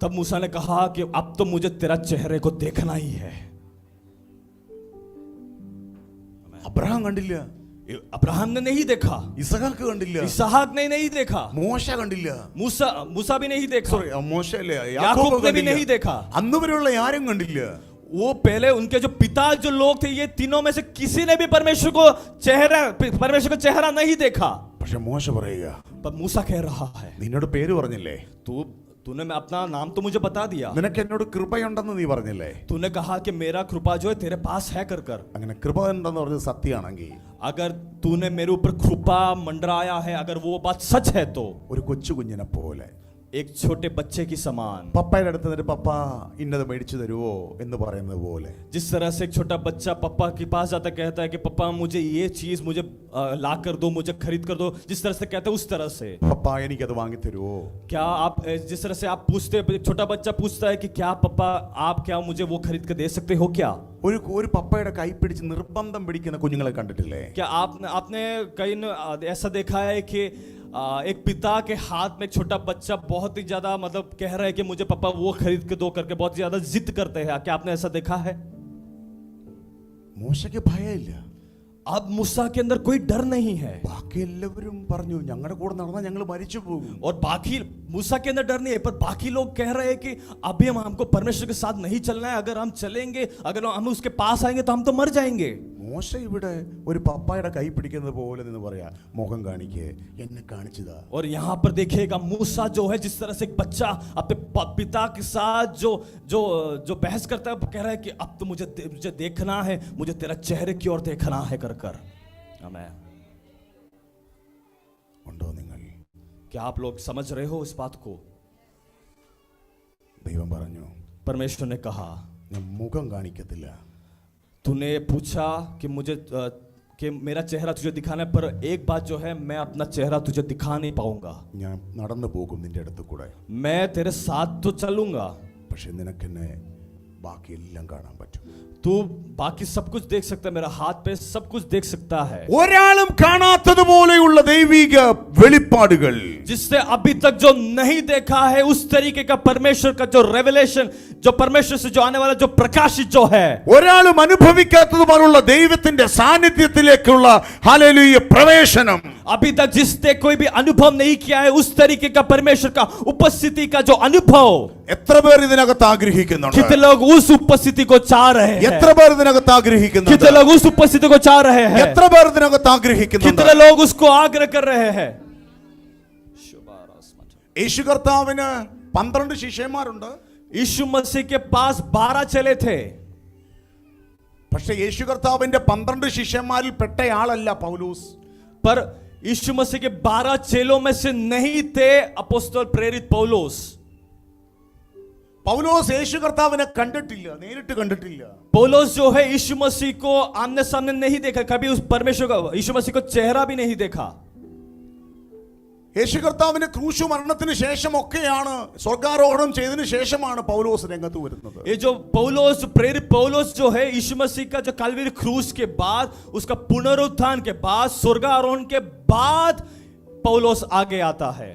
तब मूसा ने कहा कि अब तो मुझे तेरा चेहरे को देखना ही है. അബ്രഹാം കണ്ടില്ല, अब्राहम ने नहीं देखा, ഇസഹാക്ക് കണ്ടില്ല, इसहाक ने नहीं देखा, മോശ കണ്ടില്ല, मूसा भी नहीं देखा, സോറി മോശ അല്ലേ, याकूब യാക്കോബ് ने भी नहीं കണ്ടില്ല. देखा. അന്ന് വരെയുള്ള ആരും കണ്ടില്ല. वो पहले उनके जो पिता जो लोग थे, ये तीनों में से किसी ने भी परमेश्वर को चेहरा नहीं देखा. പക്ഷെ മോശ പറയുക, पर मूसा कह रहा है, നിന്നോട് പേര് പറഞ്ഞില്ലേ, तूने मैं अपना नाम तो मुझे बता दिया, നിനക്ക് എന്നോട് കൃപയുണ്ടെന്ന് നീ പറഞ്ഞില്ലേ. तूने कहा कि मेरा कृपा जो है तेरे पास है कर कर. അങ്ങനെ കൃപ ഉണ്ടെന്ന് പറഞ്ഞത് സത്യമാണെങ്കിൽ, अगर तूने मेरे ऊपर कृपा मंडराया है, अगर वो बात सच है तो ഒരു കൊച്ചു കുഞ്ഞിനെ പോലെ एक छोटे बच्चे की समान, പപ്പയുടെ അടുത്ത് നിന്നിട്ട് പപ്പ ഇന്നത് മേടിച്ചു തരുവോ എന്ന് പറയുന്നത് പോലെ, जिस तरह से एक छोटा बच्चा पापा के पास जाता कहता है कि पापा मुझे ये चीज मुझे ला कर दो, मुझे खरीद कर दो, जिस तरह से कहते हैं उस तरह से പപ്പ എനിക്കത് വാങ്ങി തരുവോ. क्या आप जिस तरह से आप पूछते, एक छोटा बच्चा पूछता है कि क्या पापा आप क्या मुझे वो खरीद कर दे सकते हो क्या? ഒരു പപ്പയുടെ കൈ പിടിച്ച് നിർബന്ധം പിടിക്കുന്ന കുഞ്ഞുങ്ങളെ കണ്ടിട്ടില്ലേ? क्या आपने कहीं ऐसा देखा है कि एक पिता के हाथ में छोटा बच्चा बहुत ही ज्यादा मतलब कह रहा है कि मुझे पापा वो खरीद के दो करके बहुत ज्यादा जिद करते हैं? क्या आपने ऐसा देखा है? മോശയ്ക്ക് ഭയമില്ല. अब मूसा के अंदर कोई डर नहीं है, ബാക്കി എല്ലാവരും പറഞ്ഞു ഞങ്ങളുടെ കൂടെ നടന്നാൽ ഞങ്ങൾ മരിച്ചു പോകും. और बाकी मूसा के अंदर डर नहीं है, पर बाकी लोग कह रहे हैं कि अभी हमको परमेश्वर के साथ नहीं चलना है, अगर हम चलेंगे, अगर हम उसके पास आएंगे तो हम तो मर जाएंगे. മോശ ഇവിടെ ഒരു പപ്പായുടെ കൈ പിടിക്കുന്നത് പോലെ എന്ന് പറയാ, മുഖം കാണിക്കേ, എന്നെ കാണിച്ചതാ. और यहाँ पर देखिएगा मूसा जो है, जिस तरह से एक बच्चा अपने पिता के साथ जो जो जो बहस करता है, कह रहा है कि अब तो मुझे देखना है, मुझे तेरा चेहरे की ओर देखना है कर कर. आमीन. ഉണ്ടോ നിങ്ങൾ? क्या आप लोग समझ रहे हो इस बात को? ദൈവം പറഞ്ഞു, परमेश्वर ने कहा, ഞാൻ മുഖം കാണിക്കത്തില്ല. तूने पूछा कि मुझे कि मेरा चेहरा तुझे दिखाना है, पर एक बात जो है, मैं अपना चेहरा तुझे दिखा नहीं पाऊंगा. ഞാൻ നടന്നു പോകും നിന്റെ അടുത്ത് കൂടെ, मैं तेरे साथ तो चलूंगा, പക്ഷെ നിനക്കെന്നെ ബാക്കി എല്ലാം കാണാൻ പറ്റും. तू बाकी सब कुछ देख सकता है, मेरा हाथ पे सब कुछ देख सकता है. ഒരാളും കാണാത്തതുപോലെയുള്ള ദൈവിക വെളിപ്പാടുകൾ, जिससे अभी तक जो नहीं देखा है उस तरीके का परमेश्वर का जो रेवलेशन, जो परमेश्वर से जो आने वाला जो प्रकाशित जो है, ഒരാളും അനുഭവിക്കാത്തതുപോലുള്ള ദൈവത്തിന്റെ സാന്നിധ്യത്തിലേക്കുള്ള ഹല്ലേലൂയ പ്രവേശനം, अभी तक जिसने कोई भी अनुभव नहीं किया है उस तरीके का परमेश्वर का उपस्थिति का जो अनुभव, എത്ര പേർ ഇതിനകത്ത് ആഗ്രഹിക്കുന്നുണ്ട്? कितने लोग उस उपस्थिति को चाह रहे हैं? എത്ര പേർ ഇതിനകത്ത് ആഗ്രഹിക്കുന്നുണ്ട്? कितने लोग उस उपस्थिति को चाह रहे हैं? എത്ര പേർ ഇതിനകത്ത് ആഗ്രഹിക്കുന്നുണ്ട്? कितने लोग उसको आग्रह कर रहे हैं? യേശു കർത്താവിന് 12 ശിഷ്യന്മാരുണ്ട്. यीशु मसीह के पास 12 चेले थे, പക്ഷെ യേശു കർത്താവിന്റെ 12 ശിഷ്യന്മാരിൽ പെട്ടയാളല്ല പൗലോസ്. पर यीशु मसीह के 12 चेलों में से नहीं थे अपोस्तल प्रेरित पौलुस. പൗലോസ് യേശു കർത്താവിനെ കണ്ടിട്ടില്ല, നേരിട്ട് കണ്ടിട്ടില്ല. पौलुस जो है यीशु मसीह को आमने सामने नहीं देखा, कभी उस परमेश्वर का यीशु मसीह को चेहरा भी नहीं देखा. യേശു കർത്താവിന്റെ ക്രൂശ് മരണത്തിന് ശേഷമൊക്കെയാണ്, സ്വർഗാരോഹണം ചെയ്തതിനു ശേഷമാണ് പൗലോസ് രംഗത്ത് വരുന്നത്. ये जो पौलुस प्रेरित पौलुस जो है, यीशु मसीह का जो कलवरी क्रूस के बाद, उसका पुनरुत्थान के बाद, स्वर्गारोहण के बाद पौलुस आगे आता है.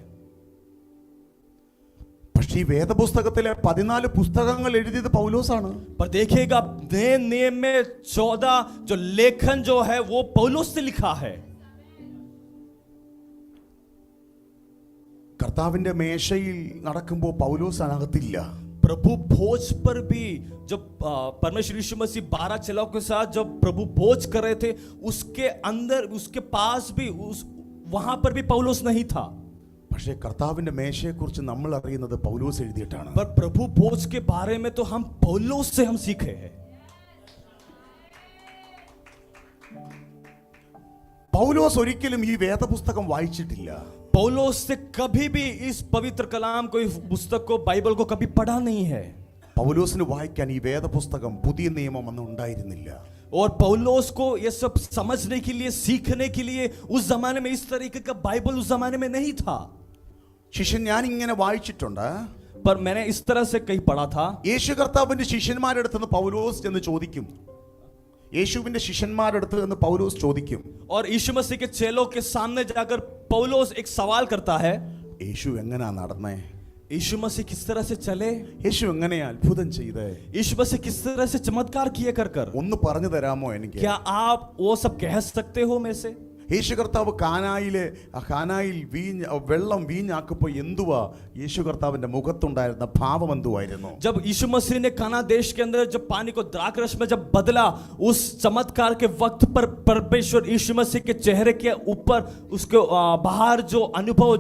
പക്ഷേ ഈ വേദപുസ്തകത്തിലെ 14 പുസ്തകങ്ങൾ എഴുതിയത് പൗലോസാണ്. पर देखिएगा नए नियम में 14 जो लेखन जो है वो पौलुस ने लिखा है. കർത്താവിന്റെ മേശയിൽ നടക്കുമ്പോൾ പൗലോസ് അതിനകത്തില്ല. पर प्रभु भोज पर भी जब परमेश्वर यीशु मसीह 12 चेलों के साथ जब प्रभु भोज कर रहे थे, उसके अंदर उसके पास भी वहां पर भी पौलुस नहीं था। പക്ഷേ കർത്താവിന്റെ മേശയെക്കുറിച്ച് നമ്മൾ അറിയുന്നത് പൗലോസ് എഴുതിയിട്ടാണ്. पर प्रभु भोज के बारे में तो हम पौलुस से हम सीखे हैं। പൗലോസ് ഒരിക്കലും ഈ വേദപുസ്തകം വായിച്ചിട്ടില്ല. पौलुस से कभी भी इस पवित्र कलाम को, इस पुस्तक को, बाइबल को कभी पढ़ा नहीं है। പൗലോസിന് വായിക്കാൻ ഈ വേദപുസ്തകം പുതിയ നിയമം അന്ന് ഉണ്ടായിരുന്നില്ല. और पौलुस को ये सब समझने के लिए, सीखने के लिए उस जमाने में इस तरीके का बाइबल उस जमाने में नहीं था। ശിഷ്യൻ ഞാൻ ഇങ്ങനെ വായിച്ചിട്ടുണ്ട്. पर मैंने इस तरह से कहीं पढ़ा था। യേശു കർത്താവിന്റെ ശിഷ്യന്മാരുടെ അടുത്ത് നിന്ന് പൗലോസ് ചെന്ന് ചോദിക്കും. യേശുവിന്റെ ശിഷ്യന്മാരുടെ അടുത്ത് നിന്ന് പൗലോസ് ചോദിക്കും. और यीशु मसीह के चेलों के सामने जाकर पौलुस एक सवाल करता है, യേശു എങ്ങനെയാ നടന്നേ? यीशु मसीह किस तरह से चले? യേശു എങ്ങനെയാ അത്ഭുതം ചെയ്തേ? यीशु मसीह किस तरह से चमत्कार किए कर कर? ഒന്ന് പറഞ്ഞു തരാമോ എനിക്ക്? क्या आप वो सब कह सकते हो में से? യേശു കർത്താവ് കാനായിൽ വെള്ളം വീഞ്ഞാക്കപ്പോ എന്തുവാ യേശു കർത്താവിന്റെ മുഖത്തുണ്ടായിരുന്ന ഭാവം എന്തുവായിരുന്നു? जब यीशु मसीह ने काना देश के अंदर जब पानी को द्राक्षरस में जब बदला, उस चमत्कार के वक्त पर परमेश्वर यीशु मसीह के चेहरे के ऊपर उसके बाहर जो अनुभव,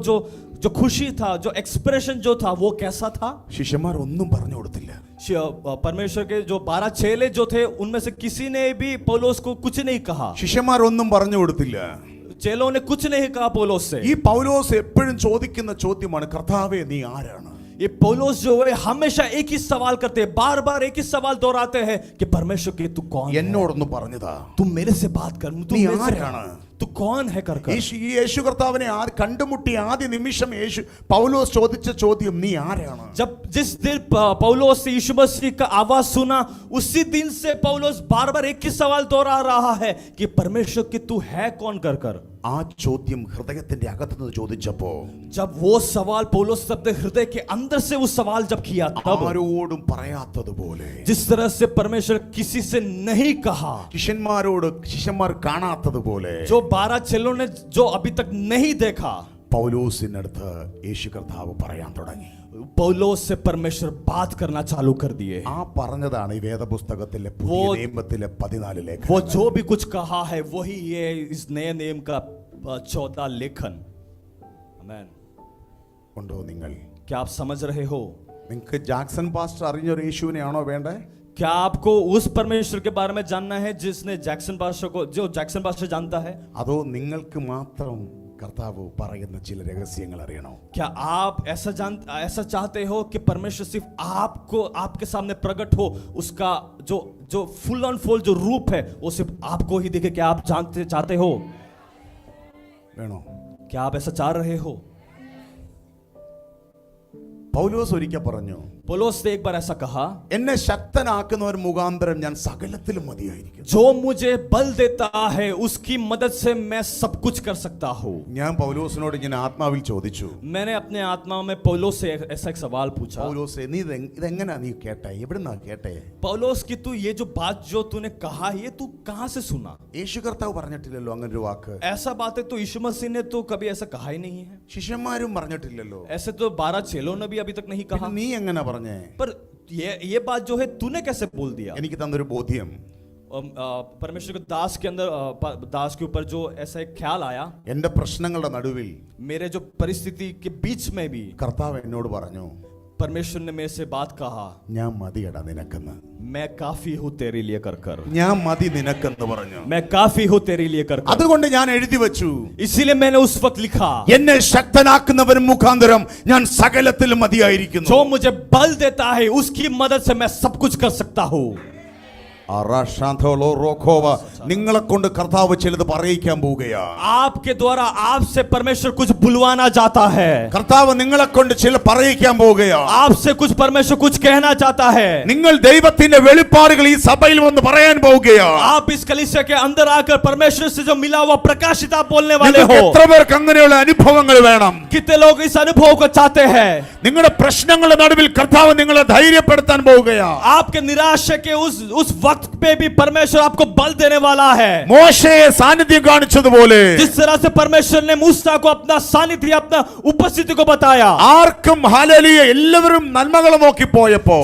जो खुशी था, जो एक्सप्रेशन जो था, वो कैसा था? ശിഷ്യന്മാർ ഒന്നും പറഞ്ഞു കൊടുത്തില്ല. परमेश्वर के जो 12 चेले जो थे, उनमें से किसी ने भी पौलुस को कुछ नहीं कहा। ശിഷ്യന്മാർ ഒന്നും പറഞ്ഞു കൊടുത്തില്ല. चेलों ने कुछ नहीं कहा पौलुस से। ഈ പൗലോസ് എപ്പോഴും ചോദിക്കുന്ന ചോദ്യമാണ്, കർത്താവേ നീ ആരാണ്? ये पौलुस जो है हमेशा एक ही सवाल करते हैं, बार बार एक ही सवाल दोहराते हैं कि परमेश्वर के तू कौन है? എന്നോടൊന്ന് പറഞ്ഞതാ, तू मेरे से बात कर, तू നീ मेरे से ആരാണ്? तू कौन है कर कर। ഈ യേശു കർത്താവിനെ കണ്ടുമുട്ടിയ ആദ്യ നിമിഷം പൗലോസ് ചോദിച്ച ചോദ്യം നീ ആരാണ്? जब जिस दिन पौलुस से यीशु मसीह का आवाज सुना, उसी दिन से पौलुस बार बार एक ही सवाल दोहरा रहा है कि परमेश्वर की तू है कौन कर कर। ആ ചോദ്യം ഹൃദയത്തിന്റെ അകത്തുനിന്ന് ചോദിച്ചപ്പോ, जब वो सवाल पौलुस अपने हृदय के अंदर से वो सवाल जब किया, तब ആരോടും പറയാത്തതുപോലെ, जिस तरह से परमेश्वर किसी से नहीं कहा, ശിഷ്യന്മാർ കാണാത്തതുപോലെ, जो 12 चेलों ने जो अभी तक नहीं देखा, പൗലോസിനടുത്ത് യേശു കർത്താവ് പറയാൻ തുടങ്ങി. पौलुस से परमेश्वर बात करना चालू कर दिए। ആ പറഞ്ഞതാണ് ഈ വേദപുസ്തകത്തിലെ പുതിയ നിയമത്തിലെ 14 ലേഖനം. वो जो भी कुछ कहा है वही ये इस नए नियम का 14 लेखन। आमीन। ഉണ്ടോ നിങ്ങൾ? क्या आप समझ रहे हो? നിങ്ങൾക്ക് ജാക്സൺ പാസ്റ്റർ അറിഞ്ഞൊരു യേശുവിനെയാണോ വേണ്ടേ? क्या आपको उस परमेश्वर के बारे में जानना है जिसने जैक्सन पास्टर को, जो जैक्सन पास्टर जानता है? അതോ നിങ്ങൾക്ക് മാത്രം കർത്താവ് പറയുന്ന ചില രഹസ്യങ്ങൾ അറിയണോ? क्या आप ऐसा चाहते हो कि परमेश्वर सिर्फ आपको, आपके सामने प्रकट हो, उसका जो फुल ऑन फुल जो रूप है वो सिर्फ आपको ही दिखे? क्या आप चाहते हो? വേണോ? क्या आप ऐसा चाह रहे हो? പൗലോസ് ഒരിക്കൽ പറഞ്ഞു, पौलुस ने एक बार ऐसा कहा, എന്നെ ശക്തനാക്കുന്നവർ മുഖാന്തരം ഞാൻ സകലത്തിലും മതിയായിരിക്കും. जो मुझे बल देता है उसकी मदद से मैं सब कुछ कर सकता हूँ। ഞാൻ പൗലോസിനോട് ഇങ്ങനെ ആത്മാവിൽ ചോദിച്ചു, मैंने अपने आत्मा में पौलुस से ऐसा एक सवाल पूछा, പൗലോസേ നീ ഇതെങ്ങനാ നീ കേട്ടെ? എവിടുന്നാ കേട്ടെ? पौलुस की तू ये जो बात जो तूने कहा, ये तू कहाँ से सुना? യേശു കർത്താവ് പറഞ്ഞിട്ടില്ലല്ലോ അങ്ങനെ ഒരു വാക്ക്. ऐसा बातें तो यीशु मसीह ने तो कभी ऐसा कहा ही नहीं है। ശിഷ്യന്മാരും പറഞ്ഞിട്ടില്ലല്ലോ. ऐसे तो 12 चेलों ने भी अभी तक नहीं कहा। നീ എങ്ങനെ പറഞ്ഞേ? पर ये बात जो है तूने कैसे बोल दिया? എനിക്ക് തന്നൊരു ബോധ്യം, परमेश्वर के दास के अंदर, दास के ऊपर जो ऐसा एक ख्याल आया, എന്റെ പ്രശ്നങ്ങളുടെ നടുവിൽ मेरे जो परिस्थिति के बीच में भी കർത്താവ് എന്നോട് പറഞ്ഞു, परमेश्वर ने मेरे से बात कहा, ഞാൻ മതിയടാ നിനക്കെന്ന്. मैं काफी हूँ तेरे लिए कर कर। ഞാൻ മതി നിനക്കെന്ന് പറഞ്ഞു. मैं काफी हूँ तेरे लिए कर कर। അതുകൊണ്ട് ഞാൻ എഴുതി വെച്ചു, इसीलिए मैंने उस वक्त लिखा, എന്നെ ശക്തനാക്കുന്നവൻ മുഖാന്തരം ഞാൻ സകലത്തിലും മതിയായിരിക്കുന്നു. जो मुझे बल देता है उसकी मदद से मैं सब कुछ कर सकता हूँ। നിങ്ങളെ കൊണ്ട് കർത്താവ് ചിലത് പറയിക്കാൻ പോവുകയാ. आपके द्वारा आपसे परमेश्वर कुछ बुलवाना चाहता है। കർത്താവ് നിങ്ങളെ കൊണ്ട് ചില പറയിക്കാൻ പോവുകയാ. आपसे कुछ परमेश्वर कुछ कहना चाहता है। നിങ്ങൾ ദൈവത്തിന്റെ വെളിപ്പാടുകൾ ഈ സഭയിൽ വന്ന് പറയാൻ പോവുകയാ. आप इस कलीसिया के अंदर आकर परमेश्वर से जो मिला हुआ प्रकाशित आप बोलने वाले हो। എത്ര പേർക്ക് അങ്ങനെയുള്ള അനുഭവങ്ങൾ വേണം? कितने लोग इस अनुभव को चाहते हैं? നിങ്ങളുടെ പ്രശ്നങ്ങളുടെ നടുവിൽ കർത്താവ് നിങ്ങളെ ധൈര്യപ്പെടുത്താൻ പോവുകയാ. आपके निराशा के उस वक्त पे भी परमेश्वर आपको बल देने वाला है। മോശയെ സാന്നിധ്യം കാണിച്ചതുപോലെ जिस तरह से परमेश्वर ने मूसा को अपना सानिध्य, अपना उपस्थिति को बताया, ആർക്കും ഹല്ലേലൂയ എല്ലാവരും നന്മകൾ നോക്കി പോയപ്പോ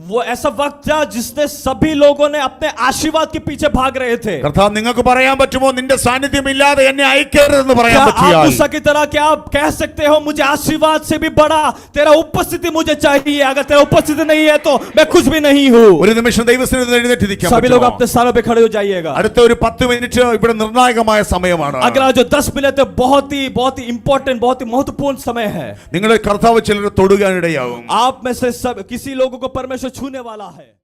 वो ऐसा वक्त था जिसने सभी लोगों ने अपने आशीर्वाद के पीछे भाग रहे थे। കർത്താവ് നിങ്ങൾക്ക് പറയാൻ പറ്റുമോ നിന്റെ സാന്നിധ്യം ഇല്ലാതെ എന്നെ അയക്കരുതെന്ന് പറയാൻ क्या आप പറ്റിയാൽ मूसा की तरह क्या आप कह सकते हो मुझे आशीर्वाद से भी बड़ा तेरा उपस्थिति मुझे चाहिए, अगर तेरा उपस्थिति नहीं है तो मैं कुछ भी नहीं हूँ। ഒരു നിമിഷം ദൈവസന്നിധിയിൽ എഴുന്നേറ്റ് നിൽക്കാൻ सभी लोग പറ്റുമോ? अपने स्थानों पे खड़े हो जाइएगा। അടുത്ത ഒരു 10 മിനിറ്റ് ഇവിടെ നിർണായകമായ സമയമാണ്. अगला जो 10 मिनट है बहुत ही इंपॉर्टेंट, बहुत ही महत्वपूर्ण समय है। നിങ്ങളെ കർത്താവ് ചിലരെ തൊടുകാനിടയാവും. आप में से सब किसी लोगों को परमेश्वर छूने वाला है।